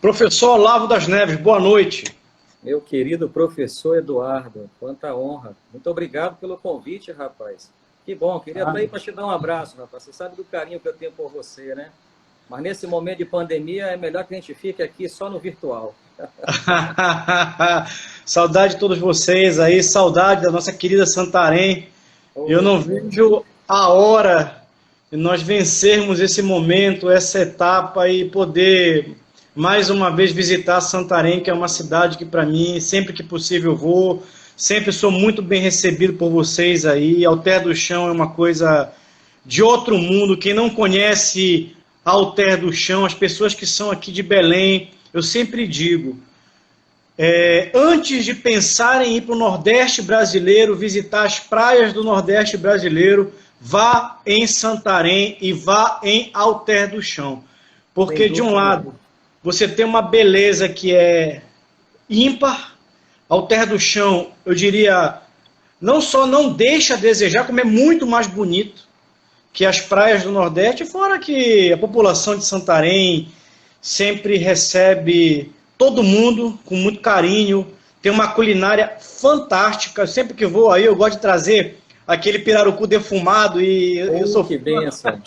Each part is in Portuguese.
Professor Olavo das Neves, boa noite. Meu querido professor Eduardo, quanta honra. Muito obrigado pelo convite, rapaz. Que bom, queria estar aí para te dar um abraço, rapaz. Você sabe do carinho que eu tenho por você, né? Mas nesse momento de pandemia é melhor que a gente fique aqui só no virtual. Saudade de todos vocês aí, saudade da nossa querida Santarém. Eu não vejo a hora de nós vencermos esse momento, essa etapa e poder mais uma vez visitar Santarém, que é uma cidade que para mim, sempre que possível eu vou, sempre sou muito bem recebido por vocês aí. Alter do Chão é uma coisa de outro mundo. Quem não conhece Alter do Chão, as pessoas que são aqui de Belém, eu sempre digo, antes de pensar em ir para o Nordeste brasileiro, visitar as praias do Nordeste brasileiro, vá em Santarém e vá em Alter do Chão. Porque, de um lado, você tem uma beleza que é ímpar. Alter do Chão, eu diria, não só não deixa a desejar, como é muito mais bonito que as praias do Nordeste, fora que a população de Santarém sempre recebe todo mundo com muito carinho, tem uma culinária fantástica. Sempre que vou aí, eu gosto de trazer aquele pirarucu defumado e eu sou... Que bênção!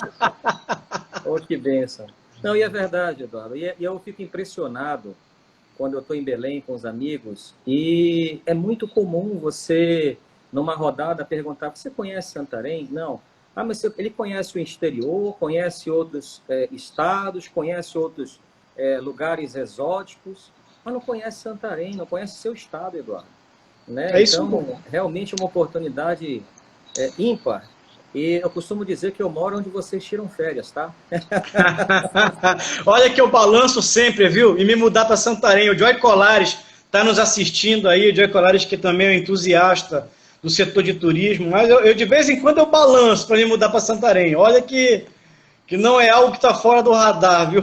Oh, que bênção! Não, e é verdade, Eduardo. E eu fico impressionado quando eu estou em Belém com os amigos, e é muito comum você, numa rodada, perguntar: você conhece Santarém? Não. Ah, mas ele conhece o exterior, conhece outros estados, conhece outros lugares exóticos, mas não conhece Santarém, não conhece seu estado, Eduardo. Né? É isso. Então, realmente uma oportunidade ímpar. E eu costumo dizer que eu moro onde vocês tiram férias, tá? Olha que eu balanço sempre, viu? E me mudar para Santarém. O Joy Colares está nos assistindo aí, o Joy Colares que também é um entusiasta do setor de turismo, mas eu de vez em quando eu balanço para me mudar para Santarém. Olha que não é algo que está fora do radar, viu?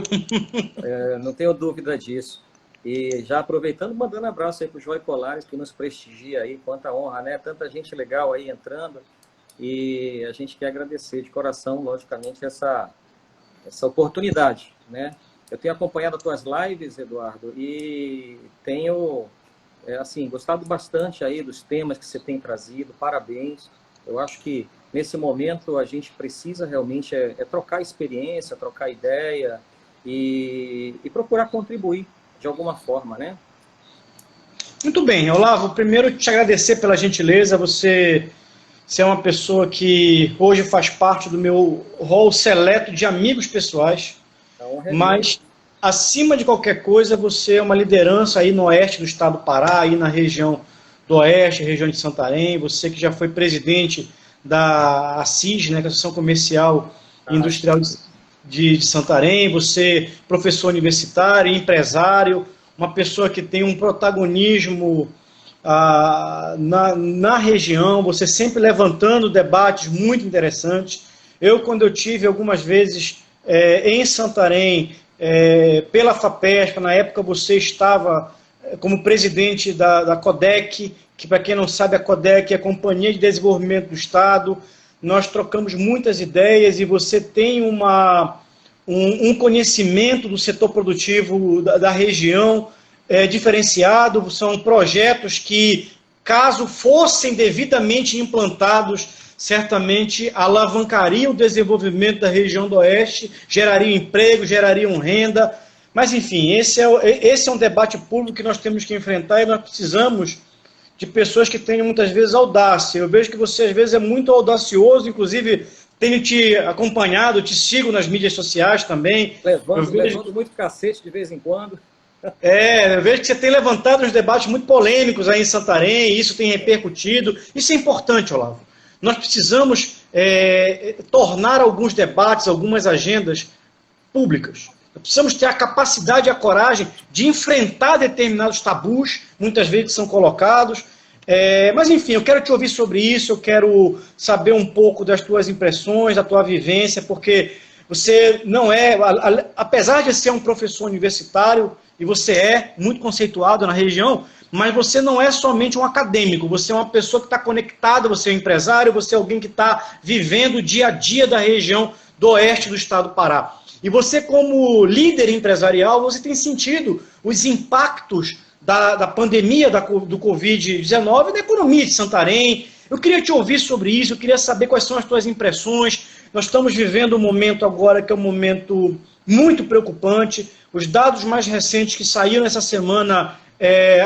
Não tenho dúvida disso. E já aproveitando, mandando abraço aí para o Joy Colares, que nos prestigia aí, quanta honra, né? Tanta gente legal aí entrando. E a gente quer agradecer de coração, logicamente, essa oportunidade, né? Eu tenho acompanhado as tuas lives, Eduardo, e tenho, assim, gostado bastante aí dos temas que você tem trazido. Parabéns. Eu acho que, nesse momento, a gente precisa realmente trocar experiência, trocar ideia e procurar contribuir de alguma forma, né? Muito bem, Olavo, primeiro te agradecer pela gentileza. Você é uma pessoa que hoje faz parte do meu rol seleto de amigos pessoais, mas, acima de qualquer coisa, você é uma liderança aí no oeste do estado do Pará, aí na região do oeste, região de Santarém. Você que já foi presidente da ACIS, né, que é a Associação Comercial e Industrial de Santarém. Você professor universitário, empresário, uma pessoa que tem um protagonismo na região, você sempre levantando debates muito interessantes. Quando eu tive algumas vezes em Santarém, pela FAPESP, na época você estava como presidente da CODEC, que, para quem não sabe, a CODEC é a Companhia de Desenvolvimento do Estado. Nós trocamos muitas ideias e você tem um conhecimento do setor produtivo da região diferenciado. São projetos que, caso fossem devidamente implantados, certamente alavancariam o desenvolvimento da região do Oeste, gerariam emprego, gerariam renda. Mas, enfim, esse é um debate público que nós temos que enfrentar, e nós precisamos de pessoas que tenham muitas vezes audácia. Eu vejo que você às vezes é muito audacioso, inclusive tenho te acompanhado, te sigo nas mídias sociais também. Levanto muito cacete de vez em quando. Eu vejo que você tem levantado uns debates muito polêmicos aí em Santarém, e isso tem repercutido. Isso é importante, Olavo. Nós precisamos tornar alguns debates, algumas agendas públicas. Nós precisamos ter a capacidade e a coragem de enfrentar determinados tabus, muitas vezes são colocados. Mas, enfim, eu quero te ouvir sobre isso, eu quero saber um pouco das tuas impressões, da tua vivência, porque você não apesar de ser um professor universitário, e você é muito conceituado na região, mas você não é somente um acadêmico, você é uma pessoa que está conectada, você é um empresário, você é alguém que está vivendo o dia a dia da região do oeste do estado do Pará. E você, como líder empresarial, você tem sentido os impactos da pandemia do Covid-19 na economia de Santarém. Eu queria te ouvir sobre isso, eu queria saber quais são as tuas impressões. Nós estamos vivendo um momento agora que é um momento muito preocupante. Os dados mais recentes que saíram essa semana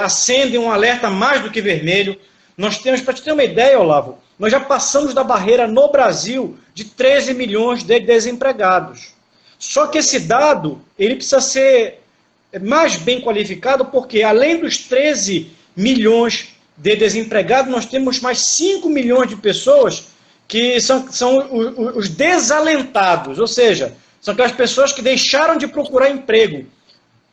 acendem um alerta mais do que vermelho. Nós temos, para te ter uma ideia, Olavo, nós já passamos da barreira no Brasil de 13 milhões de desempregados. Só que esse dado, ele precisa ser mais bem qualificado, porque além dos 13 milhões de desempregados, nós temos mais 5 milhões de pessoas que são os desalentados, ou seja, são aquelas pessoas que deixaram de procurar emprego,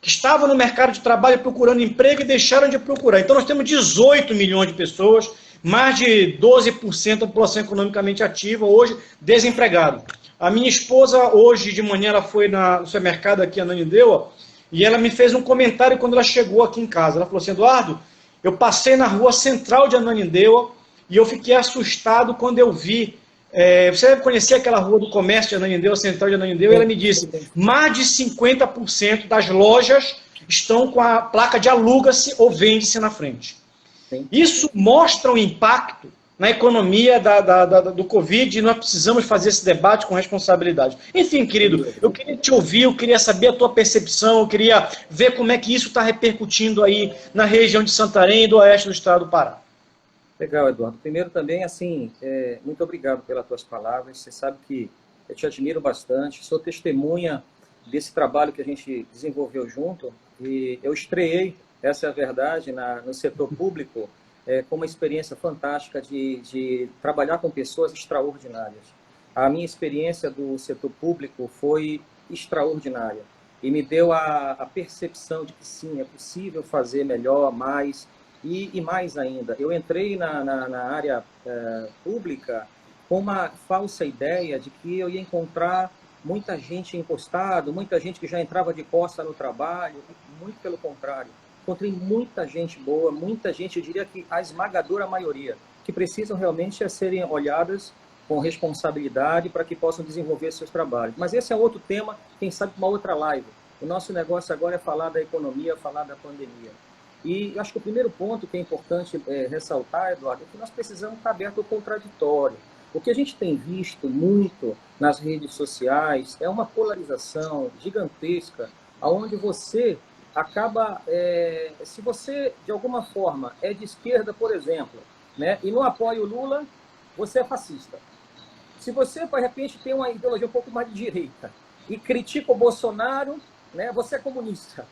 que estavam no mercado de trabalho procurando emprego e deixaram de procurar. Então nós temos 18 milhões de pessoas, mais de 12% da população economicamente ativa, hoje desempregada. A minha esposa, hoje de manhã, ela foi no supermercado aqui em Ananindeua, e ela me fez um comentário quando ela chegou aqui em casa. Ela falou assim: Eduardo, eu passei na rua central de Ananindeua e eu fiquei assustado quando eu vi. Você deve conhecer aquela rua do comércio de Ananindeua, central de Ananindeua, e ela me disse: mais de 50% das lojas estão com a placa de aluga-se ou vende-se na frente. Isso mostra o impacto na economia do Covid, e nós precisamos fazer esse debate com responsabilidade. Enfim, querido, eu queria te ouvir, eu queria saber a tua percepção, eu queria ver como é que isso está repercutindo aí na região de Santarém e do oeste do estado do Pará. Legal, Eduardo. Primeiro também, assim, muito obrigado pelas tuas palavras. Você sabe que eu te admiro bastante, sou testemunha desse trabalho que a gente desenvolveu junto, e eu estreiei, essa é a verdade, no setor público, com uma experiência fantástica de trabalhar com pessoas extraordinárias. A minha experiência do setor público foi extraordinária e me deu a percepção de que sim, é possível fazer melhor, mais e mais ainda. Eu entrei na área pública com uma falsa ideia de que eu ia encontrar muita gente encostada, muita gente que já entrava de costa no trabalho, muito pelo contrário. Encontrei muita gente boa, muita gente, eu diria que a esmagadora maioria, que precisam realmente serem olhadas com responsabilidade para que possam desenvolver seus trabalhos. Mas esse é outro tema, quem sabe uma outra live. O nosso negócio agora é falar da economia, falar da pandemia. E eu acho que o primeiro ponto que é importante ressaltar, Eduardo, é que nós precisamos estar aberto ao contraditório. O que a gente tem visto muito nas redes sociais é uma polarização gigantesca, onde você acaba, se você, de alguma forma, é de esquerda, por exemplo, né, e não apoia o Lula, você é fascista. Se você, de repente, tem uma ideologia um pouco mais de direita e critica o Bolsonaro, né, você é comunista.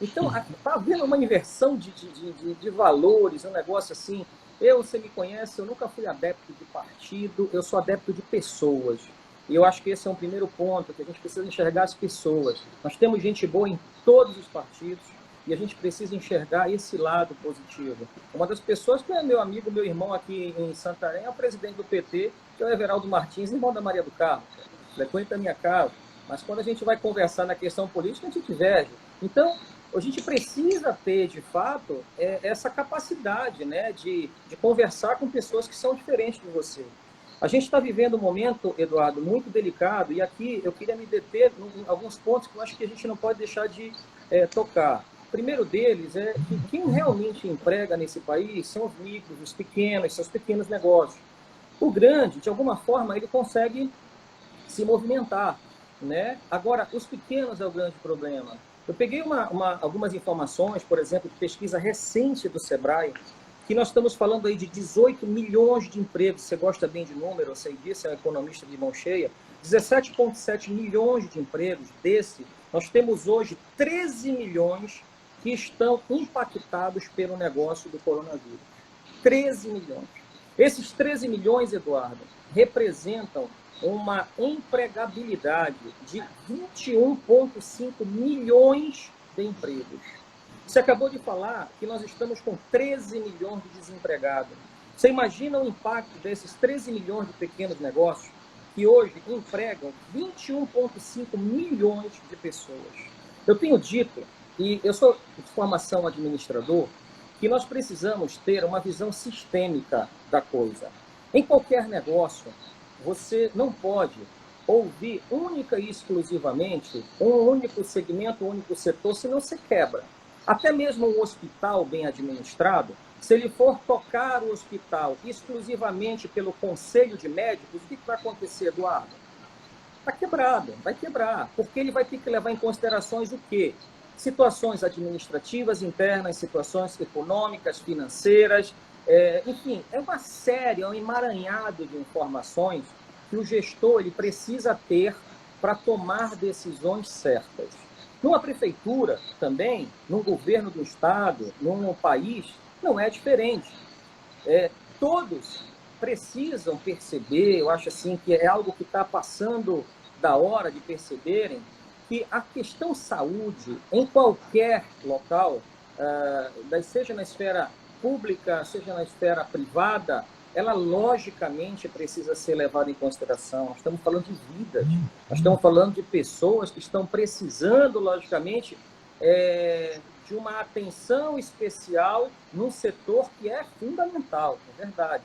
Então, está havendo uma inversão de valores, um negócio assim. Você me conhece, eu nunca fui adepto de partido, eu sou adepto de pessoas. E eu acho que esse é um primeiro ponto, que a gente precisa enxergar as pessoas. Nós temos gente boa em todos os partidos e a gente precisa enxergar esse lado positivo. Uma das pessoas que é meu amigo, meu irmão aqui em Santarém, é o presidente do PT, que é o Everaldo Martins, irmão da Maria do Carmo. Frequenta a minha casa. Mas quando a gente vai conversar na questão política, a gente diverge. Então, a gente precisa ter, de fato, essa capacidade, né, de conversar com pessoas que são diferentes de você. A gente está vivendo um momento, Eduardo, muito delicado, e aqui eu queria me deter em alguns pontos que eu acho que a gente não pode deixar de tocar. O primeiro deles é que quem realmente emprega nesse país são os micros, os pequenos, são os pequenos negócios. O grande, de alguma forma, ele consegue se movimentar, né? Agora, os pequenos é o grande problema. Eu peguei algumas informações, por exemplo, de pesquisa recente do Sebrae, que nós estamos falando aí de 18 milhões de empregos. Você gosta bem de número, eu sei disso, é um economista de mão cheia. 17,7 milhões de empregos. Desse, nós temos hoje 13 milhões que estão impactados pelo negócio do coronavírus. 13 milhões. Esses 13 milhões, Eduardo, representam uma empregabilidade de 21,5 milhões de empregos. Você acabou de falar que nós estamos com 13 milhões de desempregados. Você imagina o impacto desses 13 milhões de pequenos negócios que hoje empregam 21,5 milhões de pessoas. Eu tenho dito, e eu sou de formação administrador, que nós precisamos ter uma visão sistêmica da coisa. Em qualquer negócio, você não pode ouvir única e exclusivamente um único segmento, um único setor, senão você quebra. Até mesmo um hospital bem administrado, se ele for tocar o hospital exclusivamente pelo conselho de médicos, o que vai acontecer, Eduardo? Está quebrado, vai quebrar, porque ele vai ter que levar em considerações o quê? Situações administrativas internas, situações econômicas, financeiras, enfim, é uma série, é um emaranhado de informações que o gestor ele precisa ter para tomar decisões certas. Numa prefeitura também, num governo do estado, num país, não é diferente. Todos precisam perceber, eu acho assim que é algo que está passando da hora de perceberem, que a questão saúde, em qualquer local, seja na esfera pública, seja na esfera privada, ela logicamente precisa ser levada em consideração. Nós estamos falando de vidas, nós estamos falando de pessoas que estão precisando, logicamente, de uma atenção especial num setor que é fundamental, é verdade.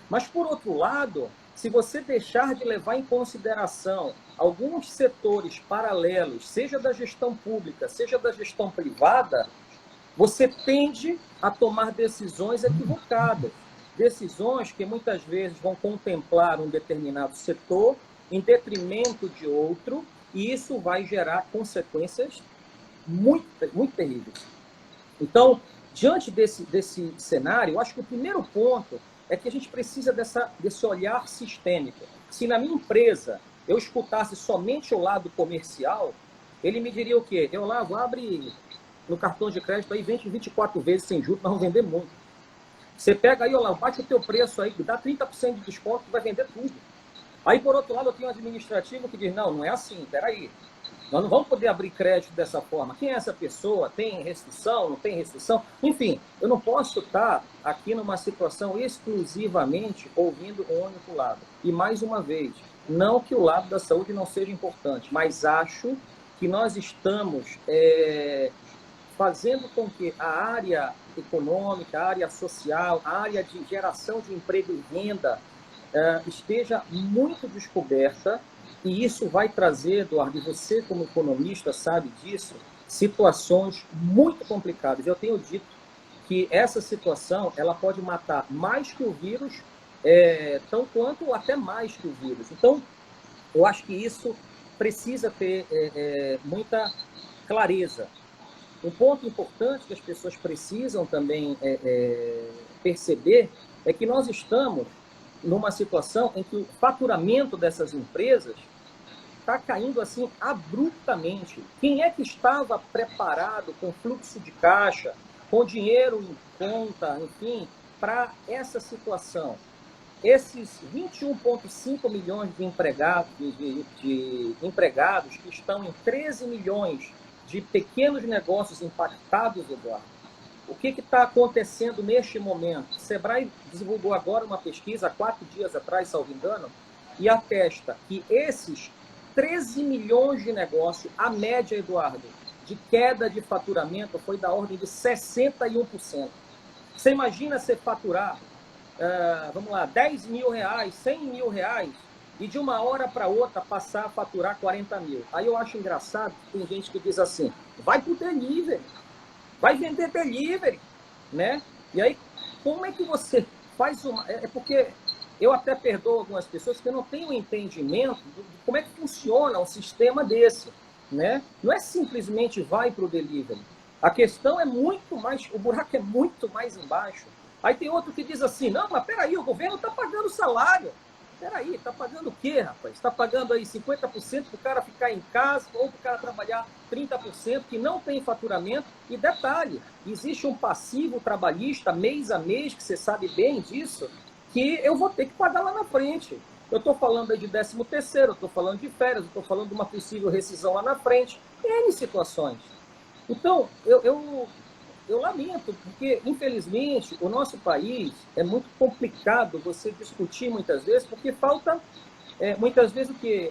Mas, por outro lado, se você deixar de levar em consideração alguns setores paralelos, seja da gestão pública, seja da gestão privada, você tende a tomar decisões equivocadas. Decisões que muitas vezes vão contemplar um determinado setor em detrimento de outro, e isso vai gerar consequências muito, muito terríveis. Então, diante desse cenário, eu acho que o primeiro ponto é que a gente precisa desse olhar sistêmico. Se na minha empresa eu escutasse somente o lado comercial, ele me diria o quê? Eu lá, abre no cartão de crédito aí, vende 24 vezes sem juros, nós vamos vender muito. Você pega aí, olha lá, bate o teu preço aí, dá 30% de desconto, vai vender tudo. Aí, por outro lado, eu tenho um administrativo que diz, não é assim, peraí. Nós não vamos poder abrir crédito dessa forma. Quem é essa pessoa? Tem restrição? Não tem restrição? Enfim, eu não posso estar aqui numa situação exclusivamente ouvindo um único lado. E, mais uma vez, não que o lado da saúde não seja importante, mas acho que nós estamos fazendo com que a área econômica, a área social, a área de geração de emprego e renda esteja muito descoberta, e isso vai trazer, Eduardo, e você como economista sabe disso, situações muito complicadas. Eu tenho dito que essa situação ela pode matar mais que o vírus, tão quanto até mais que o vírus. Então, eu acho que isso precisa ter muita clareza. Um ponto importante que as pessoas precisam também perceber é que nós estamos numa situação em que o faturamento dessas empresas está caindo assim abruptamente. Quem é que estava preparado com fluxo de caixa, com dinheiro em conta, enfim, para essa situação? Esses 21,5 milhões de empregados que estão em 13 milhões de pequenos negócios impactados, Eduardo, o que está acontecendo neste momento? O Sebrae divulgou agora uma pesquisa, há 4 dias atrás, salvo engano, e atesta que esses 13 milhões de negócios, a média, Eduardo, de queda de faturamento foi da ordem de 61%. Você imagina você faturar, vamos lá, 10 mil reais, 100 mil reais, e de uma hora para outra passar a faturar 40 mil. Aí eu acho engraçado que tem gente que diz assim, vai pro delivery, vai vender delivery, né? E aí, como é que você faz uma... porque eu até perdoo algumas pessoas que não têm o entendimento de como é que funciona um sistema desse, né? Não é simplesmente vai para o delivery. A questão é muito mais... O buraco é muito mais embaixo. Aí tem outro que diz assim, não, mas peraí, o governo está pagando salário. Peraí, está pagando o quê, rapaz? Está pagando aí 50% para o cara ficar em casa ou para o cara trabalhar 30% que não tem faturamento. E detalhe, existe um passivo trabalhista mês a mês, que você sabe bem disso, que eu vou ter que pagar lá na frente. Eu estou falando aí de 13º, eu estou falando de férias, eu estou falando de uma possível rescisão lá na frente. N situações. Então, eu lamento, porque, infelizmente, o nosso país é muito complicado você discutir muitas vezes, porque falta, muitas vezes, o quê?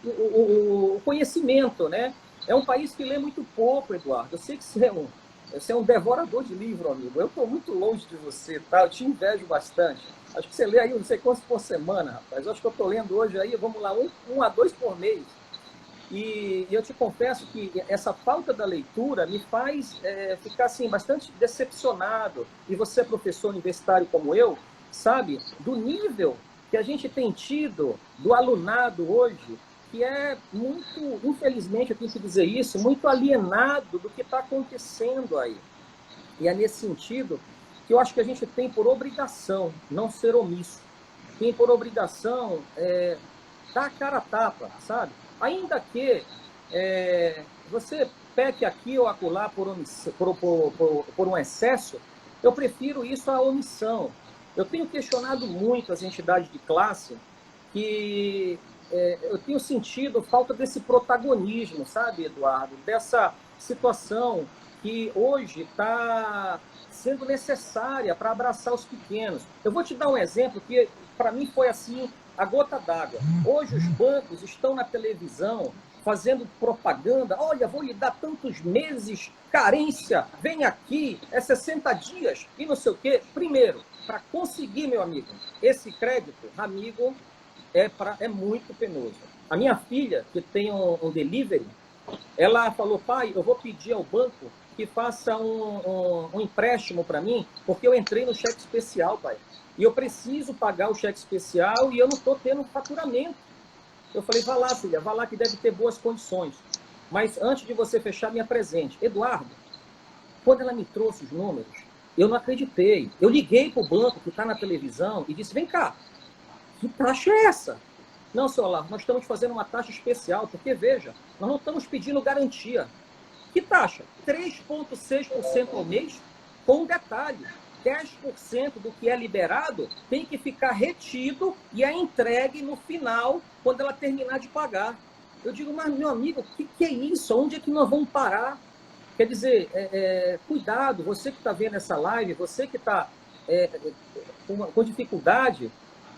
O conhecimento, né? É um país que lê muito pouco, Eduardo. Eu sei que você é um devorador de livro, amigo. Eu estou muito longe de você, tá? Eu te invejo bastante. Acho que você lê aí não sei quantos por semana, rapaz. Eu acho que eu estou lendo hoje aí, vamos lá, um a dois por mês. E eu te confesso que essa falta da leitura me faz ficar assim, bastante decepcionado. E você é professor universitário como eu, sabe, do nível que a gente tem tido do alunado hoje, que é muito, infelizmente, eu tenho que dizer isso, muito alienado do que está acontecendo aí. E é nesse sentido que eu acho que a gente tem por obrigação não ser omisso. Tem por obrigação dar a cara a tapa, sabe? Ainda que você peque aqui ou acolá por um excesso, eu prefiro isso à omissão. Eu tenho questionado muito as entidades de classe que eu tenho sentido falta desse protagonismo, sabe, Eduardo? Dessa situação que hoje está sendo necessária para abraçar os pequenos. Eu vou te dar um exemplo que, para mim, foi assim, a gota d'água. Hoje os bancos estão na televisão fazendo propaganda. Olha, vou lhe dar tantos meses, carência, vem aqui, é 60 dias e não sei o quê. Primeiro, para conseguir, meu amigo, esse crédito, amigo, é muito penoso. A minha filha, que tem um delivery, ela falou, pai, eu vou pedir ao banco que faça um empréstimo para mim, porque eu entrei no cheque especial, pai. E eu preciso pagar o cheque especial e eu não estou tendo faturamento. Eu falei, vá lá, filha, vá lá que deve ter boas condições. Mas antes de você fechar, me apresente. Eduardo, quando ela me trouxe os números, eu não acreditei. Eu liguei para o banco que está na televisão e disse, vem cá, que taxa é essa? Não, senhor Olavo, nós estamos fazendo uma taxa especial, porque, veja, nós não estamos pedindo garantia. Que taxa? 3,6% ao mês, com um detalhe. 10% do que é liberado tem que ficar retido e é entregue no final, quando ela terminar de pagar. Eu digo, mas, meu amigo, o que é isso? Onde é que nós vamos parar? Quer dizer, cuidado, você que está vendo essa live, você que está com dificuldade,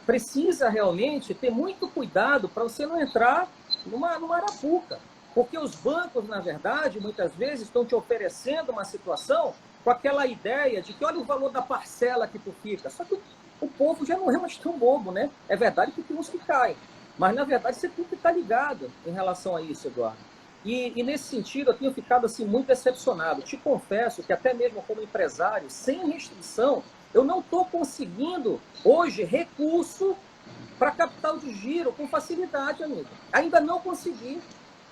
precisa realmente ter muito cuidado para você não entrar numa arapuca. Porque os bancos, na verdade, muitas vezes estão te oferecendo uma situação com aquela ideia de que olha o valor da parcela que tu fica. Só que o povo já não é mais tão bobo, né? É verdade que tem uns que caem. Mas, na verdade, você tem que estar ligado em relação a isso, Eduardo. E nesse sentido, eu tenho ficado assim, muito decepcionado. Te confesso que até mesmo como empresário, sem restrição, eu não estou conseguindo, hoje, recurso para capital de giro com facilidade, amigo. Ainda não consegui.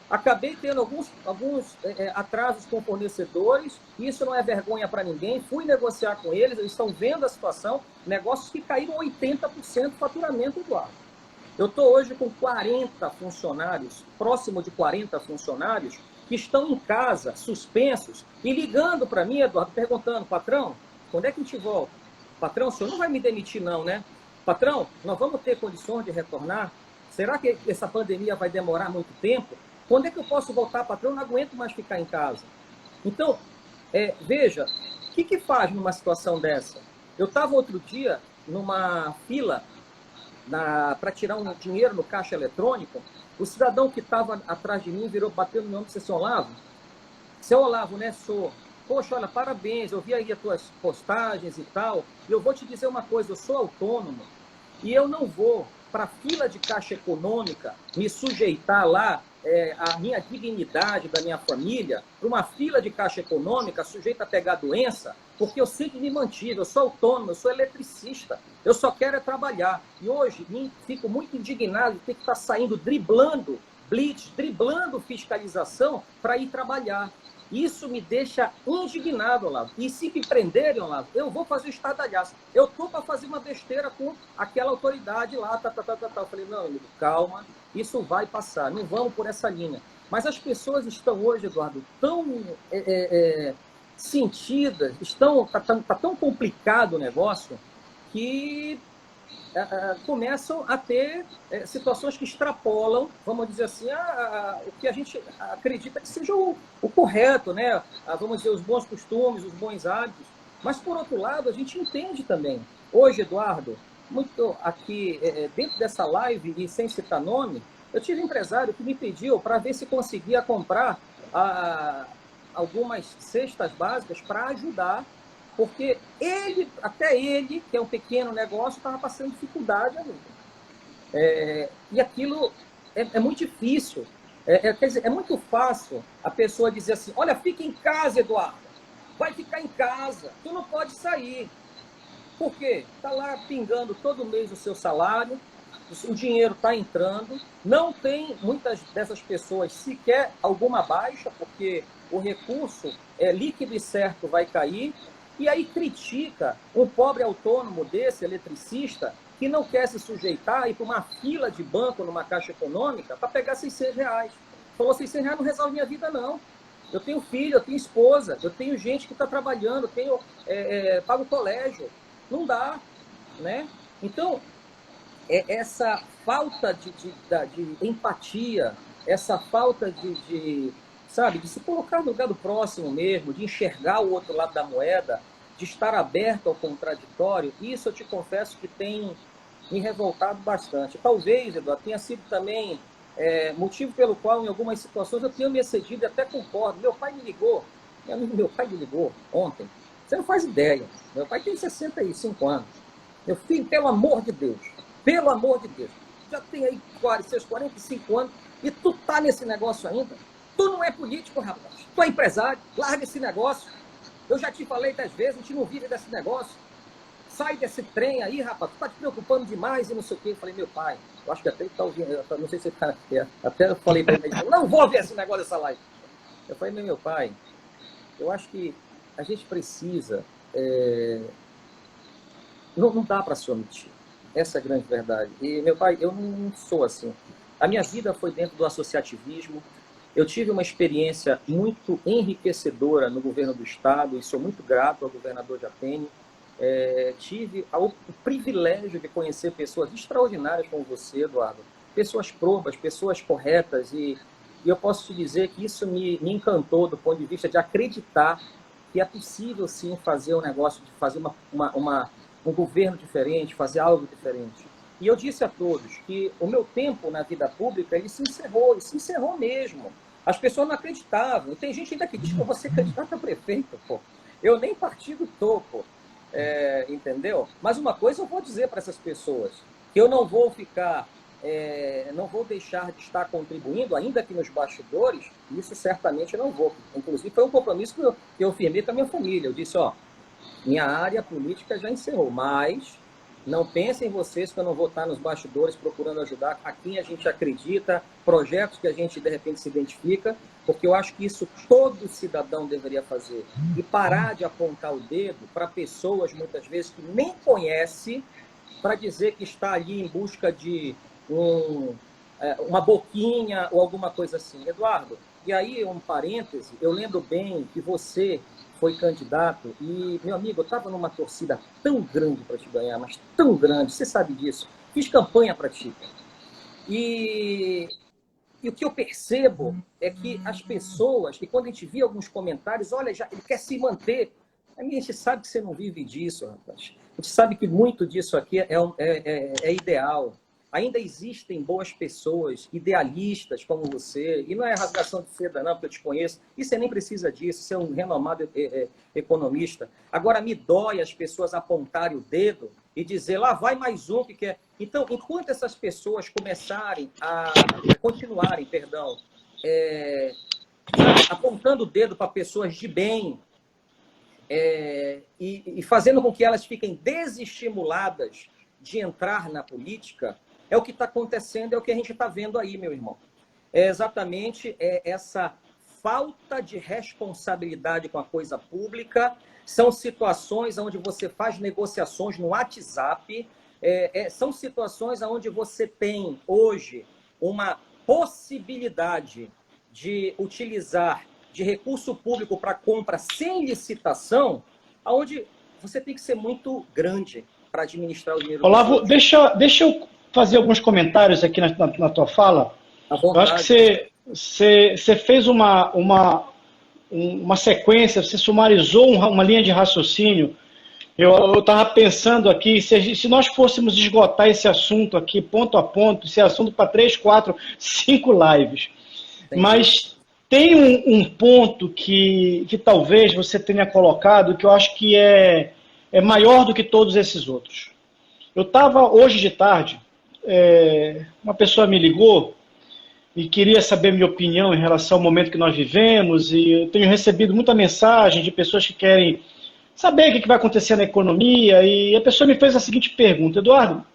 Acabei tendo alguns atrasos com fornecedores, isso não é vergonha para ninguém. Fui negociar com eles, eles estão vendo a situação, negócios que caíram 80% do faturamento, Eduardo. Eu estou hoje com 40 funcionários, próximo de 40 funcionários, que estão em casa, suspensos, e ligando para mim, Eduardo, perguntando, patrão, quando é que a gente volta? Patrão, o senhor não vai me demitir não, né? Patrão, nós vamos ter condições de retornar? Será que essa pandemia vai demorar muito tempo? Quando é que eu posso voltar, patrão? Eu não aguento mais ficar em casa. Então, veja, o que faz numa situação dessa? Eu estava outro dia numa fila para tirar um dinheiro no caixa eletrônico, o cidadão que estava atrás de mim virou, bateu no meu ombro e disse, seu Olavo? Seu Olavo, né, sou? Poxa, olha, parabéns, eu vi aí as tuas postagens e tal, e eu vou te dizer uma coisa, eu sou autônomo, e eu não vou para a fila de caixa econômica me sujeitar lá a minha dignidade da minha família para uma fila de caixa econômica sujeita a pegar doença, porque eu sempre me mantive, eu sou autônomo, eu sou eletricista, eu só quero trabalhar. E hoje fico muito indignado de ter que estar saindo driblando blitz, driblando fiscalização para ir trabalhar. Isso me deixa indignado, Olavo. E se me prenderem, Olavo, eu vou fazer o estardalhaço. Eu estou para fazer uma besteira com aquela autoridade lá, Eu falei, não, amigo, calma, isso vai passar, não vamos por essa linha. Mas as pessoas estão hoje, Eduardo, tão sentidas, tá tão complicado o negócio, que começam a ter situações que extrapolam, vamos dizer assim, o que a gente acredita que seja o correto, né? Vamos dizer, os bons costumes, os bons hábitos. Mas, por outro lado, a gente entende também. Hoje, Eduardo, muito aqui dentro dessa live, e sem citar nome, eu tive um empresário que me pediu para ver se conseguia comprar algumas cestas básicas para ajudar Porque até ele, que é um pequeno negócio, estava passando dificuldade, amigo. E aquilo é muito difícil. Quer dizer, é muito fácil a pessoa dizer assim, olha, fica em casa, Eduardo. Vai ficar em casa, tu não pode sair. Por quê? Está lá pingando todo mês o seu salário, o dinheiro está entrando, não tem muitas dessas pessoas sequer alguma baixa, porque o recurso líquido e certo vai cair, e aí critica um pobre autônomo desse, eletricista, que não quer se sujeitar a ir para uma fila de banco numa caixa econômica para pegar R$600. Falou, R$600 não resolve minha vida, não. Eu tenho filho, eu tenho esposa, eu tenho gente que está trabalhando, pago colégio. Não dá, né? Então, essa falta de empatia, essa falta sabe, de se colocar no lugar do próximo mesmo, de enxergar o outro lado da moeda, de estar aberto ao contraditório, isso eu te confesso que tem me revoltado bastante. Talvez, Eduardo, tenha sido também motivo pelo qual, em algumas situações, eu tenho me excedido e até concordo. Meu pai me ligou ontem. Você não faz ideia. Meu pai tem 65 anos. Meu filho, pelo amor de Deus, já tem aí seus 45 anos e tu tá nesse negócio ainda? Tu não é político, rapaz. Tu é empresário, larga esse negócio. Eu já te falei 10 vezes, a gente não vive desse negócio. Sai desse trem aí, rapaz. Tu tá te preocupando demais e não sei o quê. Eu falei, meu pai, eu acho que até ele tá ouvindo, não sei se ele tá aqui. Até eu falei para ele, não vou ver esse negócio dessa live. Eu falei, meu pai, eu acho que a gente precisa... Não dá para se omitir. Essa é a grande verdade. E, meu pai, eu não sou assim. A minha vida foi dentro do associativismo. Eu tive uma experiência muito enriquecedora no governo do Estado e sou muito grato ao governador Jatene. Tive o privilégio de conhecer pessoas extraordinárias como você, Eduardo. Pessoas probas, pessoas corretas. E eu posso te dizer que isso me encantou do ponto de vista de acreditar que é possível, sim, fazer um negócio, de fazer um governo diferente, fazer algo diferente. E eu disse a todos que o meu tempo na vida pública, ele se encerrou mesmo. As pessoas não acreditavam. E tem gente ainda que diz que eu vou ser candidato a prefeito, pô. Eu nem partido tô, pô. Entendeu? Mas uma coisa eu vou dizer para essas pessoas, que eu não vou ficar... não vou deixar de estar contribuindo, ainda que nos bastidores, isso certamente não vou. Inclusive, foi um compromisso que eu firmei com a minha família. Eu disse, minha área política já encerrou, mas não pensem vocês que eu não vou estar nos bastidores procurando ajudar a quem a gente acredita, projetos que a gente, de repente, se identifica, porque eu acho que isso todo cidadão deveria fazer. E parar de apontar o dedo para pessoas, muitas vezes, que nem conhece, para dizer que está ali em busca de uma boquinha ou alguma coisa assim. Eduardo, e aí um parêntese, eu lembro bem que você foi candidato e, meu amigo, eu estava numa torcida tão grande para te ganhar, mas tão grande, você sabe disso. Fiz campanha para ti. E o que eu percebo é que as pessoas, que quando a gente via alguns comentários, olha, ele quer se manter. A gente sabe que você não vive disso, rapaz. A gente sabe que muito disso aqui é ideal. Ainda existem boas pessoas, idealistas como você, e não é rasgação de seda, não, porque eu te conheço, e você nem precisa disso, você é um renomado economista. Agora, me dói as pessoas apontarem o dedo e dizer, lá vai mais um que quer. Então, enquanto essas pessoas continuarem, apontando o dedo para pessoas de bem, e fazendo com que elas fiquem desestimuladas de entrar na política, é o que está acontecendo, é o que a gente está vendo aí, meu irmão. É exatamente essa falta de responsabilidade com a coisa pública. São situações onde você faz negociações no WhatsApp. São situações onde você tem, hoje, uma possibilidade de utilizar de recurso público para compra sem licitação, onde você tem que ser muito grande para administrar o dinheiro. Olavo, deixa eu fazer alguns comentários aqui na tua fala. Eu acho que você fez uma sequência, você sumarizou uma linha de raciocínio. Eu estava pensando aqui, se nós fôssemos esgotar esse assunto aqui, ponto a ponto, esse assunto para 3, 4, 5 lives. Entendi. Mas tem um ponto que talvez você tenha colocado, que eu acho que é maior do que todos esses outros. Eu estava hoje de tarde, uma pessoa me ligou e queria saber minha opinião em relação ao momento que nós vivemos, e eu tenho recebido muita mensagem de pessoas que querem saber o que vai acontecer na economia, e a pessoa me fez a seguinte pergunta: Eduardo,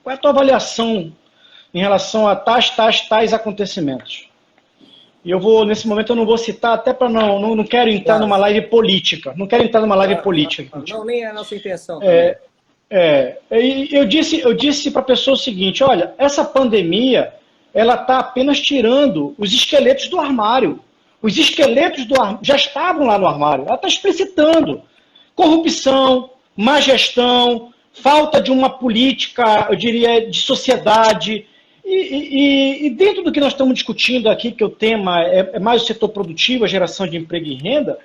qual é a tua avaliação em relação a tais acontecimentos? E eu vou, nesse momento, eu não vou citar, até para não quero entrar numa live política. Não quero entrar numa live política. Não, nem é a nossa intenção também. Eu disse para a pessoa o seguinte: olha, essa pandemia, ela está apenas tirando os esqueletos do armário. Os esqueletos do armário já estavam lá no armário. Ela está explicitando corrupção, má gestão, falta de uma política, eu diria, de sociedade. E dentro do que nós estamos discutindo aqui, que o tema é mais o setor produtivo, a geração de emprego e renda,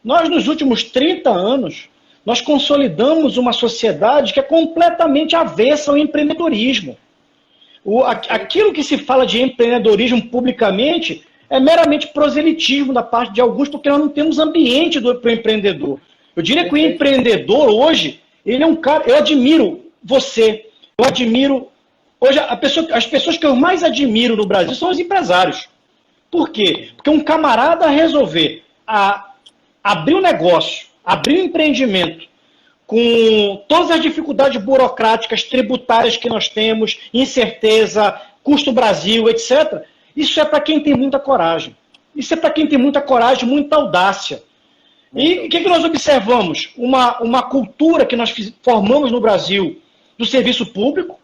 nós, nos últimos 30 anos, nós consolidamos uma sociedade que é completamente avessa ao empreendedorismo. Aquilo que se fala de empreendedorismo publicamente é meramente proselitismo da parte de alguns, porque nós não temos ambiente para o empreendedor. Eu diria que o empreendedor hoje, ele é um cara... Eu admiro você, eu admiro... Hoje, as pessoas que eu mais admiro no Brasil são os empresários. Por quê? Porque um camarada resolver abrir um negócio, abrir um empreendimento, com todas as dificuldades burocráticas, tributárias que nós temos, incerteza, custo Brasil, etc., isso é para quem tem muita coragem. Isso é para quem tem muita coragem, muita audácia. E o que nós observamos? Uma cultura que nós formamos no Brasil do serviço público.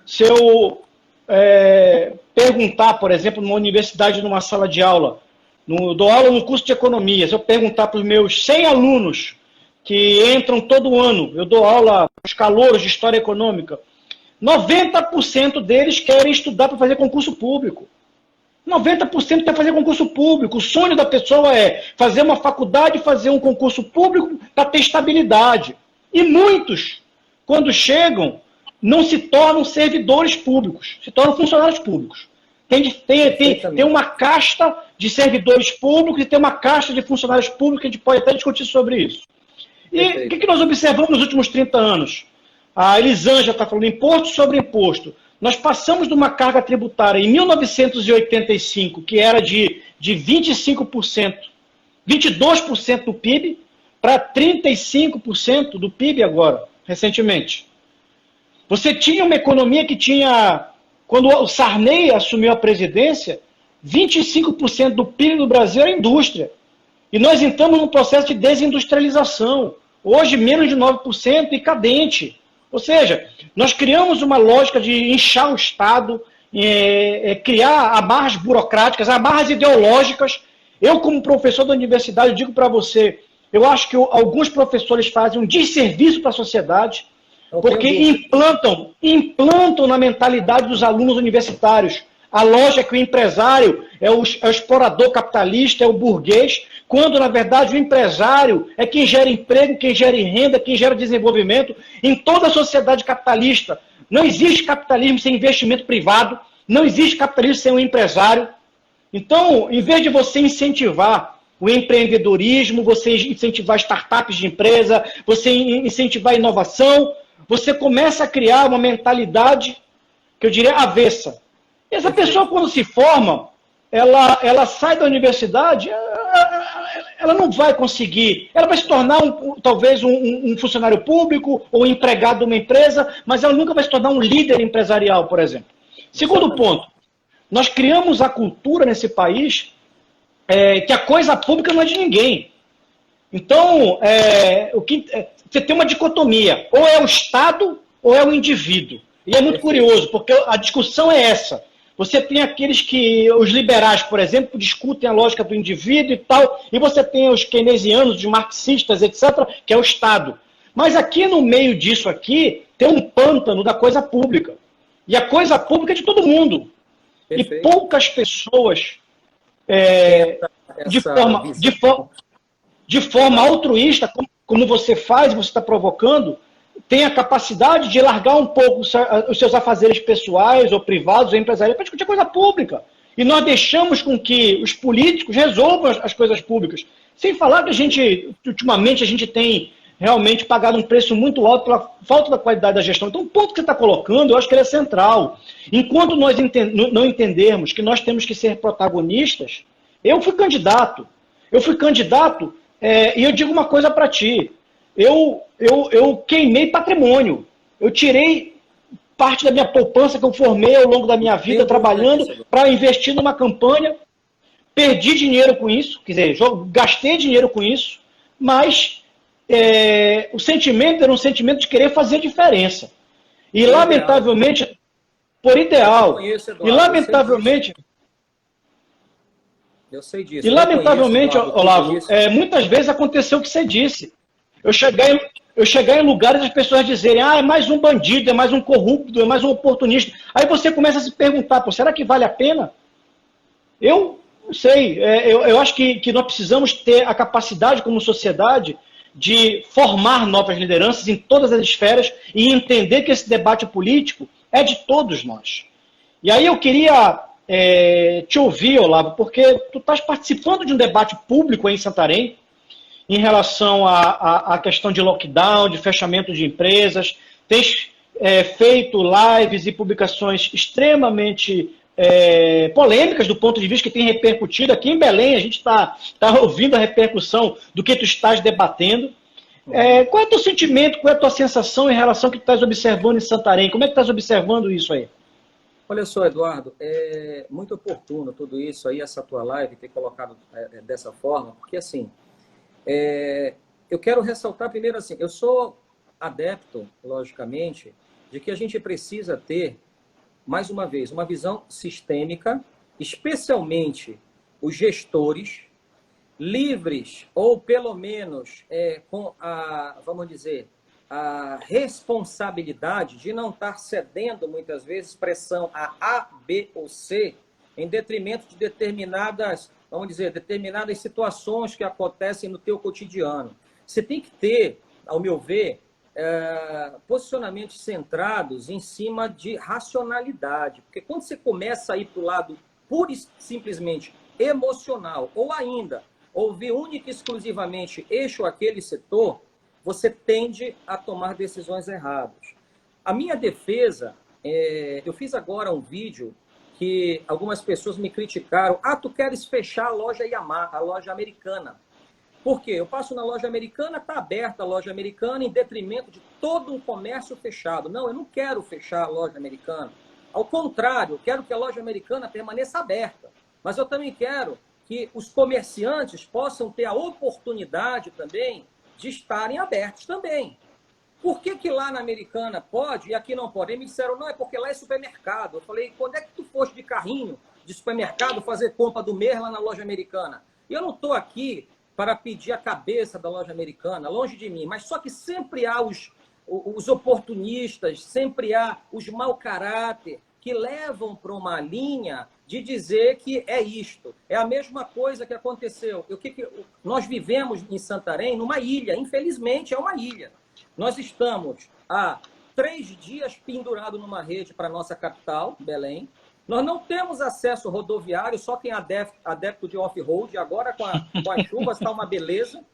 Se eu perguntar, por exemplo, numa universidade, numa sala de aula, dou aula no curso de economia, se eu perguntar para os meus 100 alunos que entram todo ano, eu dou aula para os calouros de história econômica, 90% deles querem estudar para fazer concurso público. 90% quer fazer concurso público. O sonho da pessoa é fazer uma faculdade, fazer um concurso público para ter estabilidade. E muitos, quando chegam, não se tornam servidores públicos, se tornam funcionários públicos. Tem uma casta de servidores públicos e tem uma casta de funcionários públicos, a gente pode até discutir sobre isso. E o que nós observamos nos últimos 30 anos? A Elisângela está falando imposto sobre imposto. Nós passamos de uma carga tributária em 1985, que era de 25%, 22% do PIB, para 35% do PIB agora, recentemente. Você tinha uma economia que tinha, quando o Sarney assumiu a presidência, 25% do PIB do Brasil era indústria. E nós entramos num processo de desindustrialização. Hoje, menos de 9% e cadente. Ou seja, nós criamos uma lógica de inchar o Estado, criar amarras burocráticas, amarras ideológicas. Eu, como professor da universidade, digo para você, eu acho que alguns professores fazem um desserviço para a sociedade, porque implantam na mentalidade dos alunos universitários a lógica que o empresário é o explorador capitalista, é o burguês, quando, na verdade, o empresário é quem gera emprego, quem gera renda, quem gera desenvolvimento. Em toda a sociedade capitalista, não existe capitalismo sem investimento privado, não existe capitalismo sem um empresário. Então, em vez de você incentivar o empreendedorismo, você incentivar startups de empresa, você incentivar a inovação, você começa a criar uma mentalidade, que eu diria, avessa. E essa pessoa, quando se forma, ela sai da universidade, ela não vai conseguir, ela vai se tornar talvez um funcionário público ou empregado de uma empresa, mas ela nunca vai se tornar um líder empresarial, por exemplo. Segundo ponto, nós criamos a cultura nesse país que a coisa pública não é de ninguém. Então, você tem uma dicotomia, ou é o Estado ou é o indivíduo. E é muito curioso, porque a discussão é essa. Você tem aqueles que, os liberais, por exemplo, discutem a lógica do indivíduo e tal, e você tem os keynesianos, os marxistas, etc., que é o Estado. Mas aqui no meio disso aqui, tem um pântano da coisa pública. E a coisa pública é de todo mundo. Perfeito. E poucas pessoas, de forma altruísta, como você faz, você está provocando, tem a capacidade de largar um pouco os seus afazeres pessoais ou privados ou empresariais para discutir coisa pública. E nós deixamos com que os políticos resolvam as coisas públicas. Sem falar que ultimamente, a gente tem realmente pagado um preço muito alto pela falta da qualidade da gestão. Então, o ponto que você está colocando, eu acho que ele é central. Enquanto nós não entendermos que nós temos que ser protagonistas, eu fui candidato, e eu digo uma coisa para ti, eu queimei patrimônio, eu tirei parte da minha poupança que eu formei ao longo da minha vida trabalhando para investir numa campanha, perdi dinheiro com isso, quer dizer, gastei dinheiro com isso, mas o sentimento era um sentimento de querer fazer diferença. E lamentavelmente, por ideal, e lamentavelmente... Eu sei disso. E lamentavelmente, Olavo, muitas vezes aconteceu o que você disse. Eu chegar em lugares e as pessoas dizerem, é mais um bandido, é mais um corrupto, é mais um oportunista. Aí você começa a se perguntar, será que vale a pena? Eu não sei. Eu acho que nós precisamos ter a capacidade como sociedade de formar novas lideranças em todas as esferas e entender que esse debate político é de todos nós. E aí eu queria te ouvir, Olavo, porque tu estás participando de um debate público aí em Santarém em relação à questão de lockdown, de fechamento de empresas, tens feito lives e publicações extremamente polêmicas do ponto de vista que tem repercutido. Aqui em Belém, a gente está ouvindo a repercussão do que tu estás debatendo. Qual é o teu sentimento, qual é a tua sensação em relação ao que tu estás observando em Santarém? Como é que estás observando isso aí? Olha só, Eduardo, é muito oportuno tudo isso aí, essa tua live, ter colocado dessa forma, porque assim, eu quero ressaltar primeiro assim, eu sou adepto, logicamente, de que a gente precisa ter, mais uma vez, uma visão sistêmica, especialmente os gestores livres, ou pelo menos com a, vamos dizer, a responsabilidade de não estar cedendo, muitas vezes, pressão a B ou C, em detrimento de determinadas, vamos dizer, determinadas situações que acontecem no teu cotidiano. Você tem que ter, ao meu ver, posicionamentos centrados em cima de racionalidade. Porque quando você começa a ir para o lado pura e simplesmente emocional, ou ainda ouvir única e exclusivamente este ou aquele setor, você tende a tomar decisões erradas. A minha defesa, eu fiz agora um vídeo que algumas pessoas me criticaram. Tu queres fechar a loja Yamaha, a loja americana. Por quê? Eu passo na loja americana, está aberta a loja americana em detrimento de todo um comércio fechado. Não, eu não quero fechar a loja americana. Ao contrário, eu quero que a loja americana permaneça aberta. Mas eu também quero que os comerciantes possam ter a oportunidade também de estarem abertos também. Por que lá na Americana pode e aqui não pode? Eles me disseram, não, é porque lá é supermercado. Eu falei, quando é que tu foste de carrinho de supermercado fazer compra do mês lá na loja Americana? E eu não estou aqui para pedir a cabeça da loja Americana, longe de mim, mas só que sempre há os oportunistas, sempre há os mau caráter que levam para uma linha de dizer que é isto. É a mesma coisa que aconteceu. Nós vivemos em Santarém numa ilha, infelizmente é uma ilha. Nós estamos há 3 dias pendurados numa rede para a nossa capital, Belém. Nós não temos acesso rodoviário, só quem é adepto de off-road. Agora, com as chuvas, está uma beleza.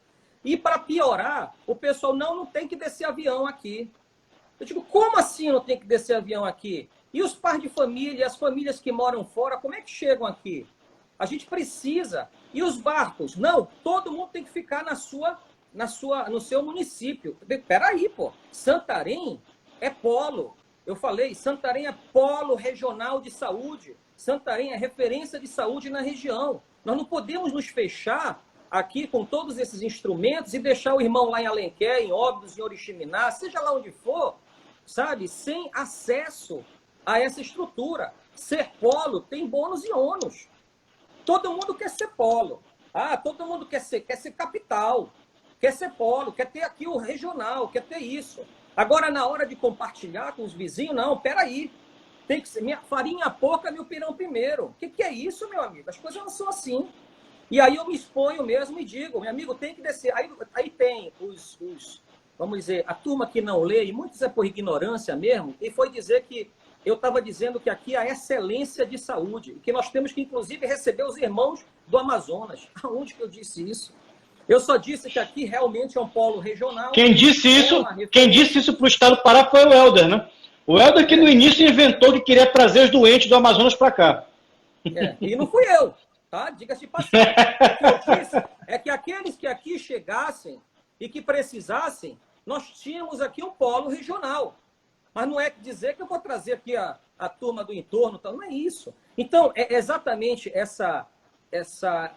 E, para piorar, o pessoal não tem que descer avião aqui. Eu digo, como assim não tem que descer avião aqui? E os pais de família, as famílias que moram fora, como é que chegam aqui? A gente precisa. E os barcos? Não, todo mundo tem que ficar no seu município. Peraí, pô. Santarém é polo. Eu falei, Santarém é polo regional de saúde. Santarém é referência de saúde na região. Nós não podemos nos fechar aqui com todos esses instrumentos e deixar o irmão lá em Alenquer, em Óbidos, em Oriximiná, seja lá onde for, sabe, sem acesso a essa estrutura. Ser polo tem bônus e ônus. Todo mundo quer ser polo. Todo mundo quer ser capital, quer ser polo, quer ter aqui o regional, quer ter isso. Agora, na hora de compartilhar com os vizinhos, não, peraí. Tem que ser minha farinha pouca, meu pirão primeiro. O que é isso, meu amigo? As coisas não são assim. E aí eu me exponho mesmo e digo, meu amigo, tem que descer. Aí tem vamos dizer, a turma que não lê, e muitos é por ignorância mesmo, e foi dizer que eu estava dizendo que aqui há excelência de saúde, e que nós temos que, inclusive, receber os irmãos do Amazonas. Aonde que eu disse isso? Eu só disse que aqui realmente é um polo regional. Quem disse isso para o estado do Pará foi o Helder, né? O Helder que no início inventou que queria trazer os doentes do Amazonas para cá. E não fui eu, tá? Diga-se de passagem. O que eu disse é que aqueles que aqui chegassem e que precisassem, nós tínhamos aqui um polo regional. Mas não é dizer que eu vou trazer aqui a turma do entorno, tá? Não é isso. Então, é exatamente essa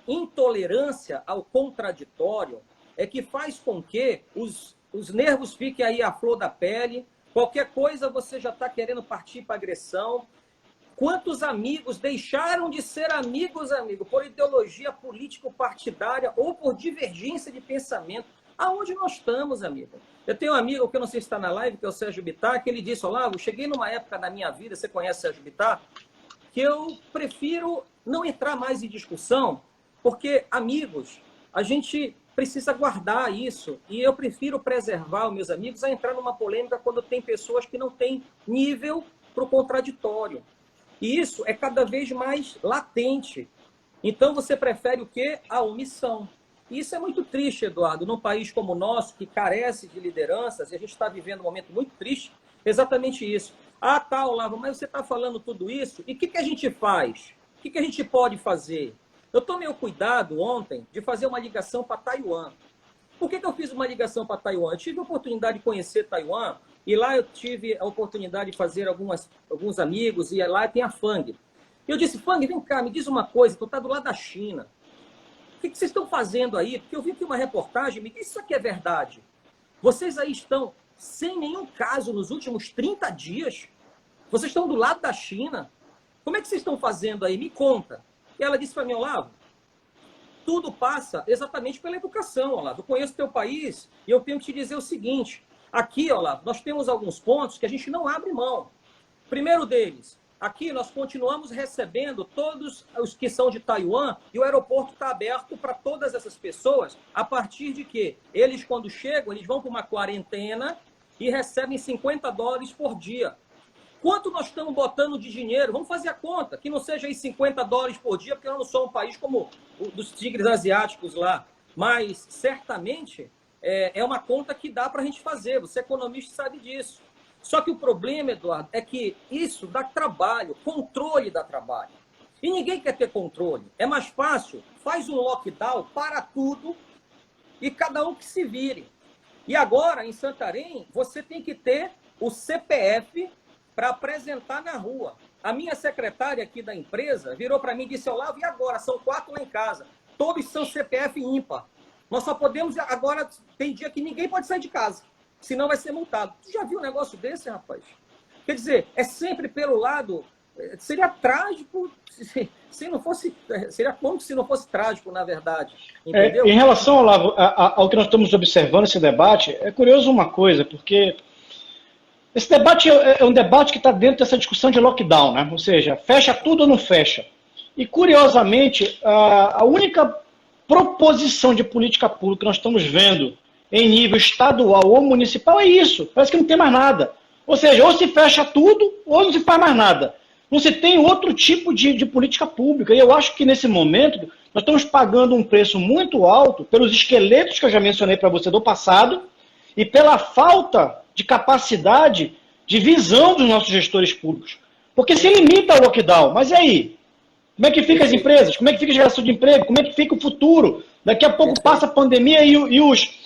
intolerância ao contraditório é que faz com que os nervos fiquem aí à flor da pele, qualquer coisa você já está querendo partir para agressão. Quantos amigos deixaram de ser amigos, por ideologia político-partidária ou por divergência de pensamento? Aonde nós estamos, amigo? Eu tenho um amigo que eu não sei se está na live, que é o Sérgio Bittar, que ele disse, Olavo, cheguei numa época da minha vida, você conhece o Sérgio Bittar, que eu prefiro não entrar mais em discussão, porque, amigos, a gente precisa guardar isso, e eu prefiro preservar os meus amigos a entrar numa polêmica quando tem pessoas que não têm nível para o contraditório. E isso é cada vez mais latente. Então, você prefere o quê? A omissão. E isso é muito triste, Eduardo, num país como o nosso, que carece de lideranças, e a gente está vivendo um momento muito triste, exatamente isso. Ah, tá, Olavo, mas você está falando tudo isso, e o que a gente faz? O que a gente pode fazer? Eu tomei o cuidado ontem de fazer uma ligação para Taiwan. Por que eu fiz uma ligação para Taiwan? Eu tive a oportunidade de conhecer Taiwan, e lá eu tive a oportunidade de fazer alguns amigos, e lá tem a Fang. E eu disse, Fang, vem cá, me diz uma coisa, tu está do lado da China. O que vocês estão fazendo aí? Porque eu vi aqui uma reportagem, me diz se isso aqui é verdade. Vocês aí estão sem nenhum caso nos últimos 30 dias? Vocês estão do lado da China? Como é que vocês estão fazendo aí? Me conta. E ela disse para mim, Olavo, tudo passa exatamente pela educação, Olavo. Eu conheço teu país e eu tenho que te dizer o seguinte. Aqui, Olavo, nós temos alguns pontos que a gente não abre mão. Primeiro deles, aqui nós continuamos recebendo todos os que são de Taiwan e o aeroporto está aberto para todas essas pessoas a partir de que eles, quando chegam, eles vão para uma quarentena e recebem $50 por dia. Quanto nós estamos botando de dinheiro? Vamos fazer a conta, que não seja aí $50 por dia, porque eu não sou um país como o dos tigres asiáticos lá. Mas, certamente, é uma conta que dá para a gente fazer. Você, economista, sabe disso. Só que o problema, Eduardo, é que isso dá trabalho, controle dá trabalho. E ninguém quer ter controle. É mais fácil, faz um lockdown, para tudo, e cada um que se vire. E agora, em Santarém, você tem que ter o CPF para apresentar na rua. A minha secretária aqui da empresa virou para mim e disse, Olavo, e agora? São 4 lá em casa. Todos são CPF ímpar. Nós só podemos, agora, tem dia que ninguém pode sair de casa, senão vai ser multado. Tu já viu um negócio desse, rapaz? Quer dizer, é sempre pelo lado... Seria trágico se não fosse... Seria como se não fosse trágico, na verdade. Entendeu? Em relação, Olavo, ao que nós estamos observando esse debate, é curioso uma coisa, porque esse debate é um debate que está dentro dessa discussão de lockdown, né? Ou seja, fecha tudo ou não fecha. E, curiosamente, a única proposição de política pública que nós estamos vendo em nível estadual ou municipal é isso. Parece que não tem mais nada. Ou seja, ou se fecha tudo ou não se faz mais nada. Não se tem outro tipo de política pública. E eu acho que, nesse momento, nós estamos pagando um preço muito alto pelos esqueletos que eu já mencionei para você do passado e pela falta de capacidade de visão dos nossos gestores públicos. Porque se limita ao lockdown. Mas e aí? Como é que ficam as empresas? Como é que fica a geração de emprego? Como é que fica o futuro? Daqui a pouco passa a pandemia e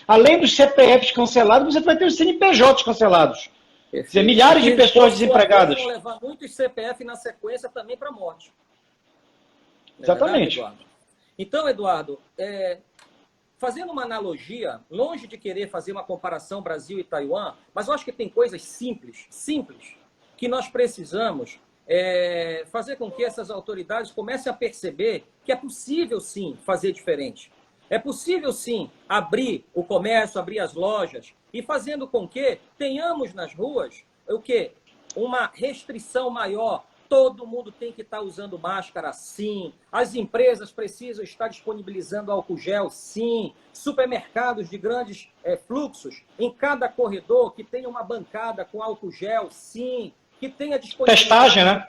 além dos CPFs cancelados, você vai ter os CNPJs cancelados. Quer dizer, milhares de pessoas desempregadas. Vão levar muitos CPF na sequência também para a morte. Exatamente. É verdade, Eduardo? Então, Eduardo, fazendo uma analogia, longe de querer fazer uma comparação Brasil e Taiwan, mas eu acho que tem coisas simples, que nós precisamos fazer com que essas autoridades comecem a perceber que é possível, sim, fazer diferente. É possível, sim, abrir o comércio, abrir as lojas e fazendo com que tenhamos nas ruas o quê? Uma restrição maior. Todo mundo tem que estar usando máscara, sim. As empresas precisam estar disponibilizando álcool gel, sim. Supermercados de grandes fluxos, em cada corredor que tenha uma bancada com álcool gel, sim. que tenha disponibilidade... Testagem, né?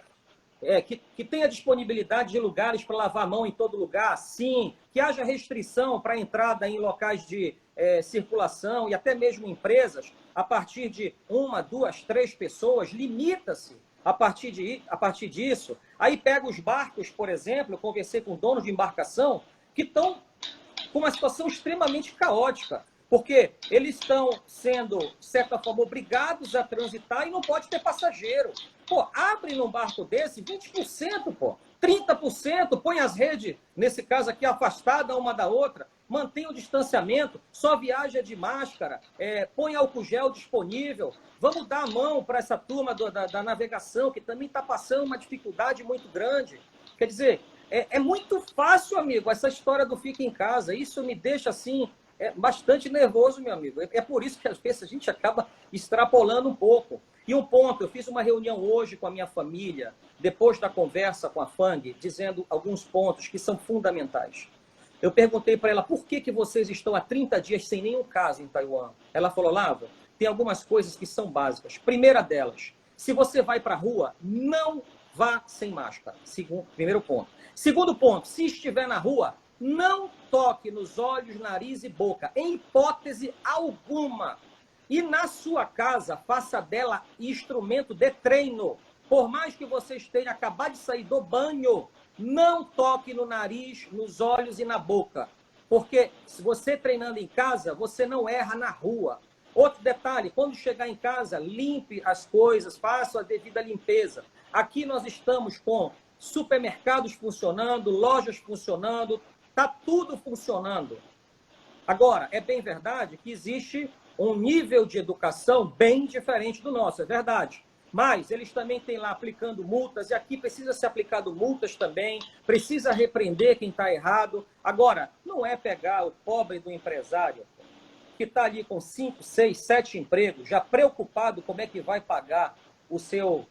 Que tenha disponibilidade de lugares para lavar a mão em todo lugar, sim. Que haja restrição para entrada em locais de circulação e até mesmo empresas, a partir de 1, 2, 3 pessoas, limita-se a partir disso. Aí pega os barcos, por exemplo, eu conversei com donos de embarcação que estão com uma situação extremamente caótica, porque eles estão sendo, de certa forma, obrigados a transitar e não pode ter passageiro. Pô, abre num barco desse 20%, pô, 30%, põe as redes, nesse caso aqui, afastadas uma da outra, mantém o distanciamento, só viaja de máscara, põe álcool gel disponível, vamos dar a mão para essa turma da navegação, que também está passando uma dificuldade muito grande. Quer dizer, é muito fácil, amigo, essa história do fica em casa. Isso me deixa, assim, bastante nervoso, meu amigo. É por isso que, às vezes, a gente acaba extrapolando um pouco. E um ponto, eu fiz uma reunião hoje com a minha família, depois da conversa com a FANG, dizendo alguns pontos que são fundamentais. Eu perguntei para ela, por que vocês estão há 30 dias sem nenhum caso em Taiwan? Ela falou, Lava, tem algumas coisas que são básicas. Primeira delas, se você vai para a rua, não vá sem máscara. Primeiro ponto. Segundo ponto, se estiver na rua, não toque nos olhos, nariz e boca, em hipótese alguma. E na sua casa, faça dela instrumento de treino. Por mais que você esteja acabado de sair do banho, não toque no nariz, nos olhos e na boca. Porque se você treinando em casa, você não erra na rua. Outro detalhe, quando chegar em casa, limpe as coisas, faça a devida limpeza. Aqui nós estamos com supermercados funcionando, lojas funcionando, está tudo funcionando. Agora, é bem verdade que existe um nível de educação bem diferente do nosso, é verdade. Mas eles também têm lá aplicando multas, e aqui precisa ser aplicado multas também, precisa repreender quem está errado. Agora, não é pegar o pobre do empresário, que está ali com 5, 6, 7 empregos, já preocupado como é que vai pagar o seu,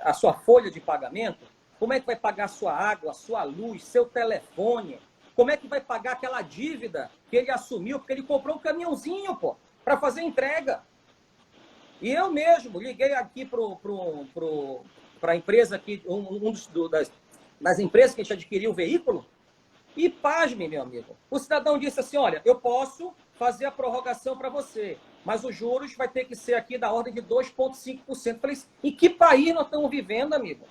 a sua folha de pagamento, como é que vai pagar a sua água, a sua luz, seu telefone, como é que vai pagar aquela dívida que ele assumiu, porque ele comprou um caminhãozinho, pô, para fazer entrega. E eu mesmo liguei aqui para a empresa, aqui, das empresas que a gente adquiriu o veículo, e pasme, meu amigo. O cidadão disse assim, olha, eu posso fazer a prorrogação para você, mas os juros vai ter que ser aqui da ordem de 2,5%. Falei, em que país nós estamos vivendo, amigo?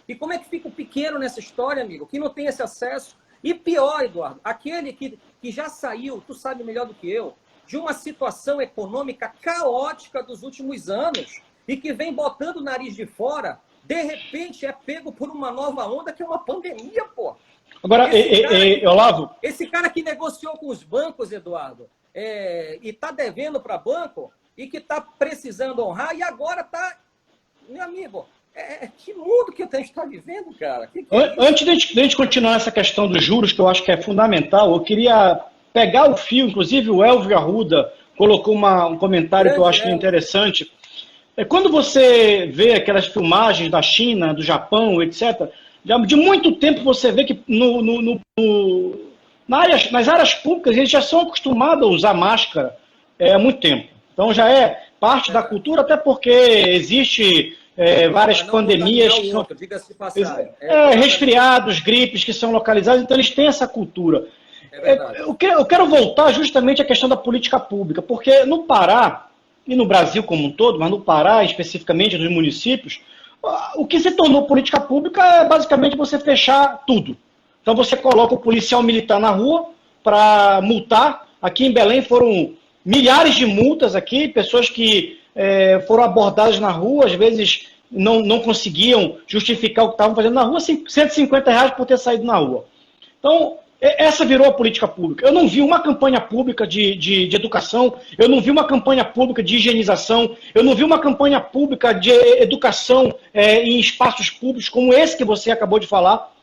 E como é que fica o pequeno nessa história, amigo, que não tem esse acesso? E pior, Eduardo, aquele que já saiu, tu sabe melhor do que eu, de uma situação econômica caótica dos últimos anos e que vem botando o nariz de fora, de repente é pego por uma nova onda que é uma pandemia, pô. Agora, Olavo... Esse cara que negociou com os bancos, Eduardo, e está devendo para banco e que está precisando honrar e agora está... Meu amigo, que mundo que a gente está vivendo, cara? Antes de a gente continuar essa questão dos juros, que eu acho que é fundamental, eu queria pegar o fio, inclusive o Elvio Arruda colocou um comentário que eu acho que é interessante. Quando você vê aquelas filmagens da China, do Japão, etc., de muito tempo você vê que nas áreas públicas eles já são acostumados a usar máscara há muito tempo. Então já é parte da cultura, até porque existe várias pandemias, resfriados, gripes que são localizados, então eles têm essa cultura. Eu quero voltar justamente à questão da política pública, porque no Pará, e no Brasil como um todo, mas no Pará, especificamente nos municípios, o que se tornou política pública é basicamente você fechar tudo. Então você coloca o policial militar na rua para multar. Aqui em Belém foram milhares de multas aqui, pessoas que foram abordadas na rua, às vezes não conseguiam justificar o que estavam fazendo na rua, R$150 por ter saído na rua. Então, essa virou a política pública. Eu não vi uma campanha pública de educação, eu não vi uma campanha pública de higienização, eu não vi uma campanha pública de educação em espaços públicos como esse que você acabou de falar.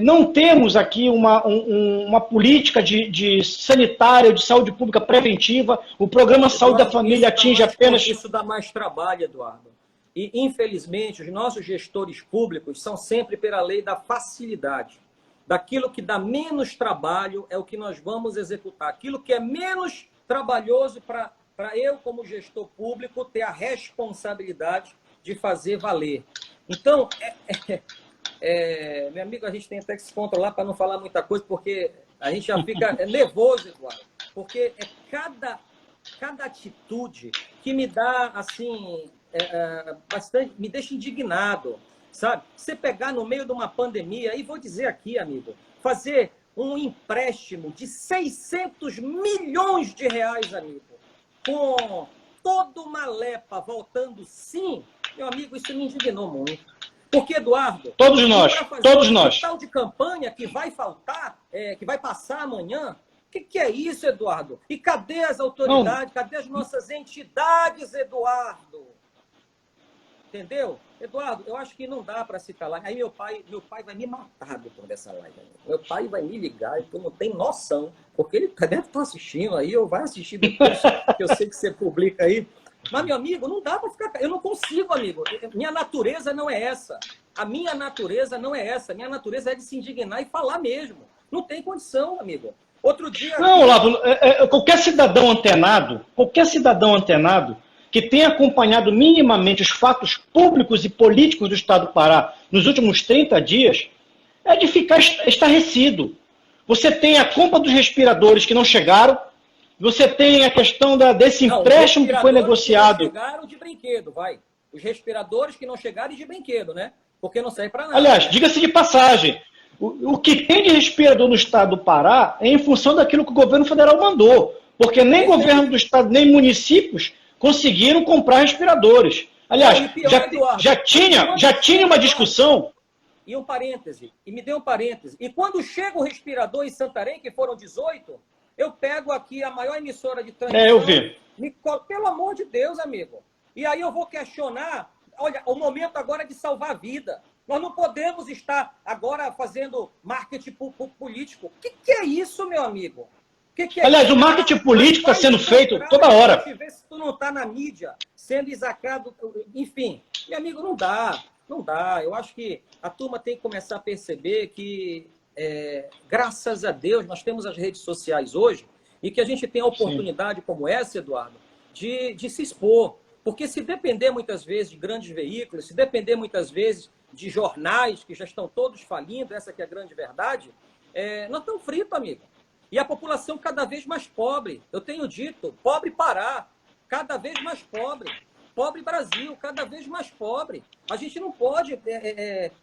Não temos aqui uma política de sanitária, de saúde pública preventiva. O programa Saúde da Família atinge apenas... Isso dá mais trabalho, Eduardo. E, infelizmente, os nossos gestores públicos são sempre pela lei da facilidade. Daquilo que dá menos trabalho é o que nós vamos executar. Aquilo que é menos trabalhoso para para eu, como gestor público, ter a responsabilidade de fazer valer. Então, meu amigo, a gente tem até que se controlar para não falar muita coisa, porque a gente já fica nervoso, Eduardo, porque é cada atitude que me dá, assim, bastante, me deixa indignado, sabe? Você pegar no meio de uma pandemia, e vou dizer aqui, amigo, fazer um empréstimo de 600 milhões de reais, amigo, com toda uma lepa voltando sim, meu amigo, isso me indignou muito. Porque, Eduardo, todos nós, tal de campanha que vai faltar, que vai passar amanhã, o que é isso, Eduardo? E cadê as autoridades? Cadê as nossas entidades, Eduardo? Entendeu? Eduardo, eu acho que não dá para se calar. Aí meu pai vai me matar depois dessa live. Meu pai vai me ligar e tu não tem noção, porque ele deve estar assistindo aí, ou vai assistir depois, que eu sei que você publica aí. Mas, meu amigo, não dá para ficar... Eu não consigo, amigo. Minha natureza não é essa. A minha natureza não é essa. Minha natureza é de se indignar e falar mesmo. Não tem condição, amigo. Outro dia... Não, Olavo, qualquer cidadão antenado que tenha acompanhado minimamente os fatos públicos e políticos do Estado do Pará nos últimos 30 dias, é de ficar estarrecido. Você tem a compra dos respiradores que não chegaram, você tem a questão desse empréstimo que foi negociado. Que não chegaram de brinquedo, vai. Os respiradores que não chegaram de brinquedo, né? Porque não serve para nada. Aliás, diga-se de passagem, o que tem de respirador no Estado do Pará é em função daquilo que o governo federal mandou. Porque nem governo do Estado, nem municípios conseguiram comprar respiradores. Aliás, já tinha uma discussão. E um parêntese, e me dê um parêntese. E quando chega o respirador em Santarém, que foram 18, eu pego aqui a maior emissora de transmissão. Eu vi. Pelo amor de Deus, amigo. E aí eu vou questionar, olha, o momento agora é de salvar a vida. Nós não podemos estar agora fazendo marketing político. O que é isso, meu amigo? Aliás, o marketing político está sendo feito toda hora. Ver se tu não está na mídia, sendo execrado, enfim. Meu amigo, não dá. Não dá. Eu acho que a turma tem que começar a perceber que, graças a Deus, nós temos as redes sociais hoje e que a gente tem a oportunidade como essa, Eduardo, de se expor. Porque se depender muitas vezes de grandes veículos, se depender muitas vezes de jornais que já estão todos falindo, essa que é a grande verdade, nós estamos fritos, amigo. E a população cada vez mais pobre. Eu tenho dito, pobre Pará, cada vez mais pobre. Pobre Brasil, cada vez mais pobre. A gente não pode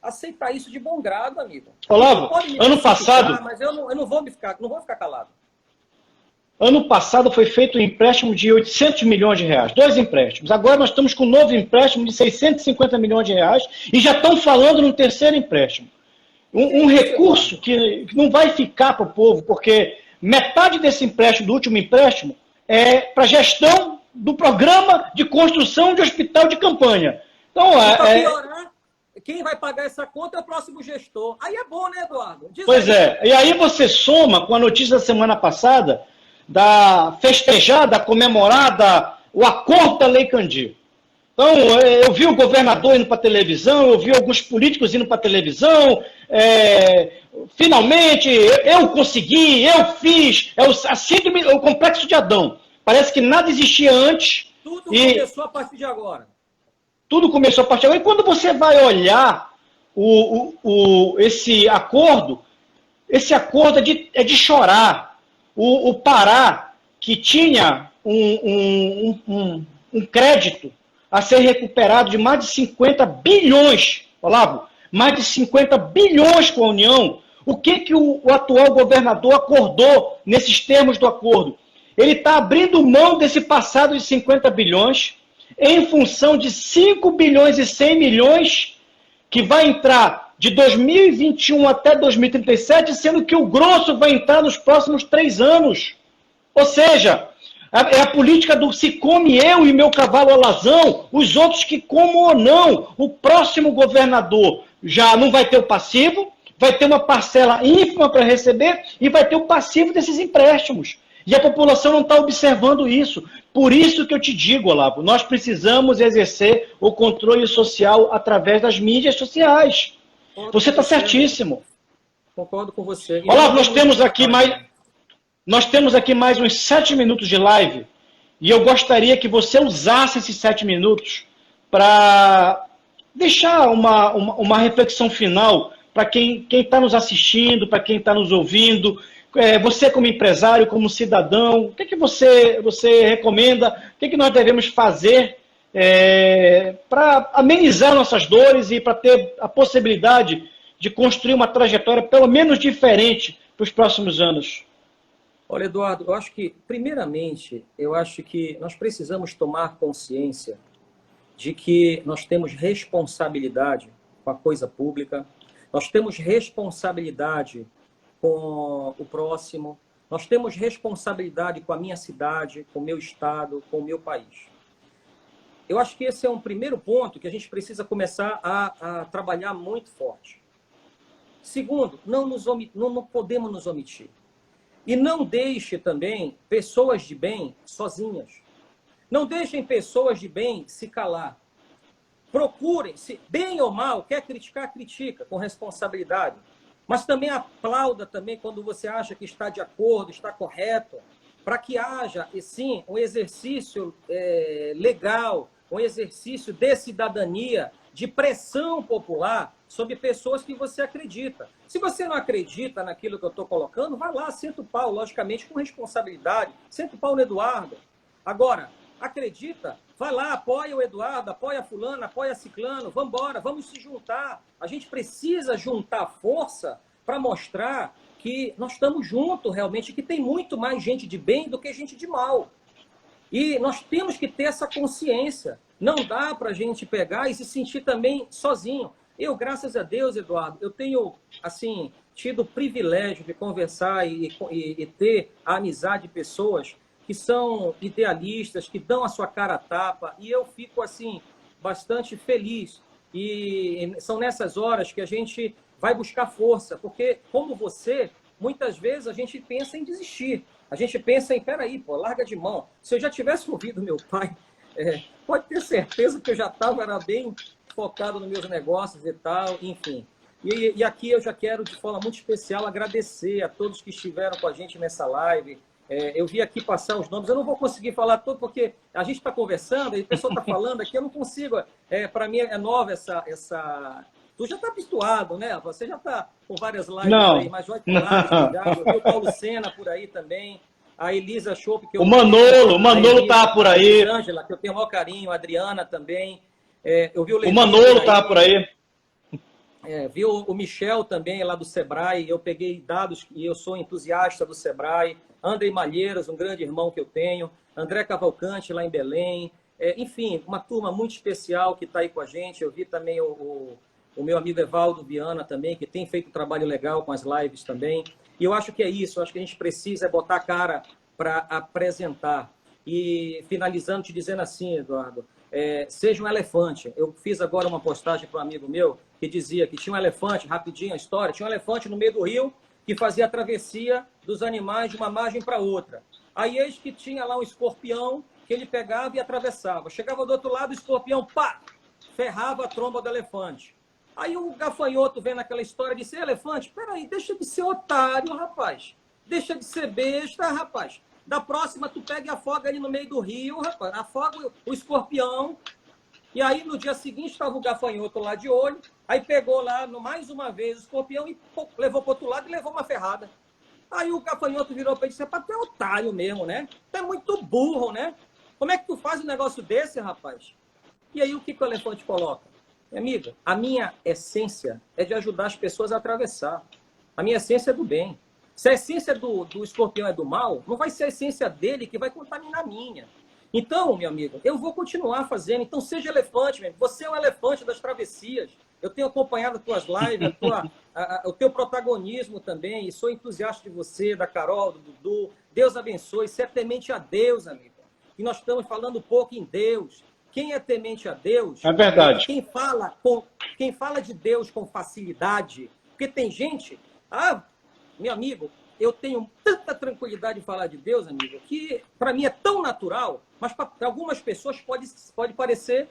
aceitar isso de bom grado, amigo. Olavo, ano passado... Mas eu não vou ficar calado. Ano passado foi feito um empréstimo de 800 milhões de reais. 2 empréstimos. Agora nós estamos com um novo empréstimo de 650 milhões de reais e já estão falando no terceiro empréstimo. Um recurso que não vai ficar para o povo, porque metade desse empréstimo, do último empréstimo, é para gestão do programa de construção de hospital de campanha. Então, piorar, quem vai pagar essa conta é o próximo gestor. Aí é bom, né, Eduardo? Pois é. E aí você soma com a notícia da semana passada da festejada, comemorada, o acordo da Lei Candir. Então, eu vi o governador indo para a televisão, eu vi alguns políticos indo para a televisão, finalmente, eu consegui, eu fiz, a síndrome, o complexo de Adão. Parece que nada existia antes. Tudo começou a partir de agora. Tudo começou a partir de agora. E quando você vai olhar esse acordo é de chorar. O Pará, que tinha um crédito a ser recuperado de mais de 50 bilhões, Olavo, mais de 50 bilhões com a União, o que o atual governador acordou nesses termos do acordo? Ele está abrindo mão desse passado de 50 bilhões em função de 5 bilhões e 100 milhões que vai entrar de 2021 até 2037, sendo que o grosso vai entrar nos próximos 3 anos. Ou seja, é a política do se come eu e meu cavalo alazão, os outros que comam ou não. O próximo governador já não vai ter o passivo, vai ter uma parcela ínfima para receber e vai ter o passivo desses empréstimos. E a população não está observando isso. Por isso que eu te digo, Olavo, nós precisamos exercer o controle social através das mídias sociais. Você está certíssimo. Concordo com você. Olavo, nós temos aqui mais uns 7 minutos de live. E eu gostaria que você usasse esses 7 minutos para deixar uma reflexão final para quem está nos assistindo, para quem está nos ouvindo. Você como empresário, como cidadão, o que você recomenda? O que nós devemos fazer para amenizar nossas dores e para ter a possibilidade de construir uma trajetória pelo menos diferente para os próximos anos? Olha, Eduardo, eu acho que, primeiramente, eu acho que nós precisamos tomar consciência de que nós temos responsabilidade com a coisa pública, nós temos responsabilidade com o próximo, nós temos responsabilidade com a minha cidade, com o meu estado, com o meu país. Eu acho que esse é um primeiro ponto que a gente precisa começar a trabalhar muito forte. Segundo, não podemos nos omitir. E não deixe também pessoas de bem sozinhas. Não deixem pessoas de bem se calar. Procurem, se bem ou mal, quer criticar, critica, com responsabilidade. Mas também aplauda também quando você acha que está de acordo, está correto, para que haja, e sim, um exercício legal, um exercício de cidadania, de pressão popular sobre pessoas que você acredita. Se você não acredita naquilo que eu estou colocando, vai lá, senta o pau, logicamente, com responsabilidade. Senta o pau no Eduardo. Agora, acredita, vai lá, apoia o Eduardo, apoia a fulana, apoia a ciclano, vamos embora, vamos se juntar. A gente precisa juntar força para mostrar que nós estamos juntos realmente, que tem muito mais gente de bem do que gente de mal. E nós temos que ter essa consciência. Não dá para a gente pegar e se sentir também sozinho. Eu, graças a Deus, Eduardo, eu tenho, assim, tido o privilégio de conversar e ter a amizade de pessoas que são idealistas, que dão a sua cara a tapa, e eu fico, assim, bastante feliz. E são nessas horas que a gente vai buscar força, porque, como você, muitas vezes a gente pensa em desistir. A gente pensa em, peraí, pô, larga de mão. Se eu já tivesse ouvido meu pai, pode ter certeza que eu já era bem focado nos meus negócios e tal, enfim. E aqui eu já quero, de forma muito especial, agradecer a todos que estiveram com a gente nessa live. Eu vi aqui passar os nomes, eu não vou conseguir falar todo, porque a gente está conversando, e a pessoa está falando aqui, eu não consigo. Para mim é nova essa... Tu já está habituado, né? Você já está com várias lives aí, mas Joy Colares, obrigado. Eu vi o Paulo Sena por aí também, a Elisa Chopp, que eu... O Manolo tá por aí. A Ângela, que eu tenho o maior carinho, a Adriana também. Eu vi o Manolo tá por aí. Vi o Michel também, lá do Sebrae. Eu peguei dados e eu sou entusiasta do Sebrae. André Malheiras, um grande irmão que eu tenho. André Cavalcante, lá em Belém. Enfim, uma turma muito especial que está aí com a gente. Eu vi também o meu amigo Evaldo Viana também, que tem feito um trabalho legal com as lives também. E eu acho que é isso. Eu acho que a gente precisa botar a cara para apresentar. E finalizando, te dizendo assim, Eduardo, seja um elefante. Eu fiz agora uma postagem para um amigo meu que dizia que tinha um elefante, rapidinho a história, tinha um elefante no meio do rio que fazia a travessia dos animais de uma margem para outra. Aí eis que tinha lá um escorpião que ele pegava e atravessava. Chegava do outro lado, o escorpião, pá, ferrava a tromba do elefante. Aí o gafanhoto vendo aquela história disse, elefante, peraí, deixa de ser otário, rapaz. Deixa de ser besta, rapaz. Da próxima, tu pega e afoga ele no meio do rio, rapaz. Afoga o escorpião. E aí, no dia seguinte, estava o gafanhoto lá de olho. Aí pegou lá, mais uma vez, o escorpião e levou para o outro lado e levou uma ferrada. Aí o gafanhoto virou para ele e disse, tu é otário mesmo, né? Tu é muito burro, né? Como é que tu faz um negócio desse, rapaz? E aí, o que o elefante coloca? Minha amiga, a minha essência é de ajudar as pessoas a atravessar. A minha essência é do bem. Se a essência do escorpião é do mal, não vai ser a essência dele que vai contaminar a minha. Então, meu amigo, eu vou continuar fazendo. Então, seja elefante, mesmo. Você é o elefante das travessias. Eu tenho acompanhado as tuas lives, o teu protagonismo também, e sou entusiasta de você, da Carol, do Dudu. Deus abençoe. Você é temente a Deus, amigo. E nós estamos falando pouco em Deus. Quem é temente a Deus... É verdade. Quem fala de Deus com facilidade, porque tem gente... meu amigo, eu tenho tanta tranquilidade de falar de Deus, amigo, que para mim é tão natural, mas para algumas pessoas pode parecer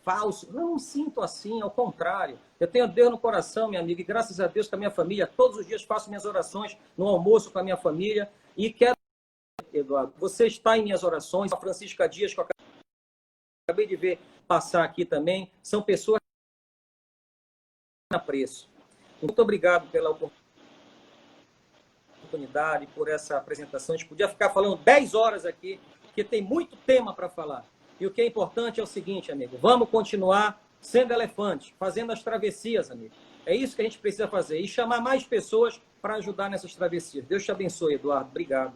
falso. Eu não sinto assim, ao contrário. Eu tenho Deus no coração, minha amiga, e graças a Deus com a minha família, todos os dias faço minhas orações no almoço com a minha família e quero Eduardo, você está em minhas orações. A Francisca Dias, que eu acabei de ver passar aqui também, são pessoas a preço. Muito obrigado pela oportunidade, por essa apresentação. A gente podia ficar falando 10 horas aqui, porque tem muito tema para falar. E o que é importante é o seguinte, amigo, vamos continuar sendo elefante, fazendo as travessias, amigo. É isso que a gente precisa fazer, e chamar mais pessoas para ajudar nessas travessias. Deus te abençoe, Eduardo. Obrigado.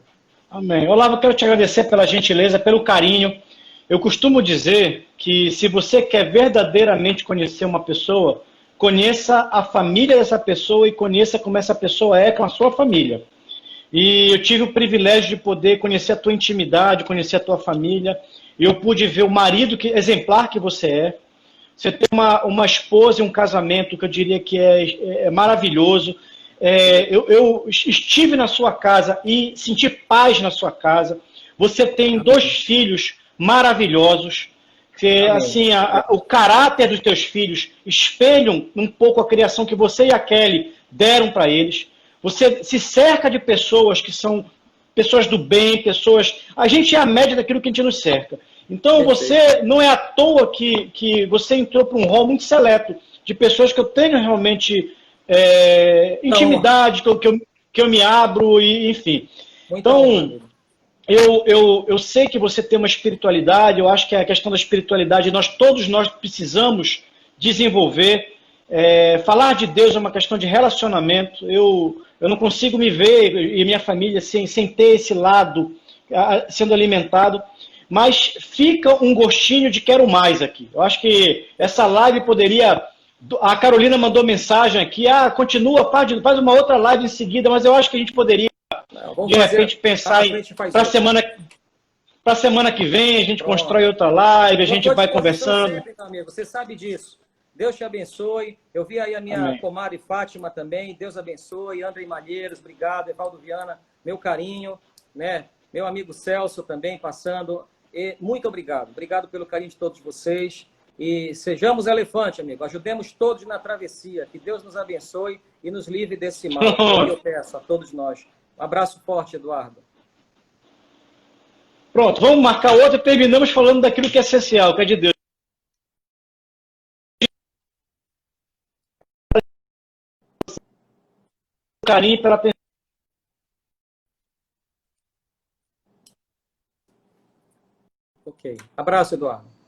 Amém. Olavo, eu quero te agradecer pela gentileza, pelo carinho. Eu costumo dizer que se você quer verdadeiramente conhecer uma pessoa, conheça a família dessa pessoa e conheça como essa pessoa é com a sua família. E eu tive o privilégio de poder conhecer a tua intimidade, conhecer a tua família. E eu pude ver o marido exemplar que você é. Você tem uma esposa e um casamento que eu diria que é maravilhoso. Eu estive na sua casa e senti paz na sua casa. Você tem Amém. 2 filhos maravilhosos. Que, assim, o caráter dos teus filhos espelham um pouco a criação que você e a Kelly deram para eles. Você se cerca de pessoas que são pessoas do bem, pessoas... A gente é a média daquilo que a gente nos cerca. Então, você não é à toa que você entrou para um rol muito seleto de pessoas que eu tenho realmente intimidade, que eu me abro, e, enfim. Muito então, bom, eu sei que você tem uma espiritualidade, eu acho que a questão da espiritualidade, todos nós precisamos desenvolver. Falar de Deus é uma questão de relacionamento. Eu não consigo me ver e minha família sem ter esse lado sendo alimentado. Mas fica um gostinho de quero mais aqui. Eu acho que essa live poderia... A Carolina mandou mensagem aqui, continua, faz uma outra live em seguida, mas eu acho que a gente poderia, de repente, pensar para a semana que vem, a gente constrói outra live, a gente vai conversando. Sempre, meu amigo, você sabe disso. Deus te abençoe. Eu vi aí a minha comadre Fátima também, Deus abençoe. André Malheiros, obrigado. Evaldo Viana, meu carinho, né? Meu amigo Celso também passando. E muito obrigado. Obrigado pelo carinho de todos vocês. E sejamos elefante, amigo. Ajudemos todos na travessia. Que Deus nos abençoe e nos livre desse mal. Eu peço a todos nós. Um abraço forte, Eduardo. Pronto, vamos marcar outra e terminamos falando daquilo que é essencial, que é de Deus. Carinho pela atenção. Ok. Abraço, Eduardo.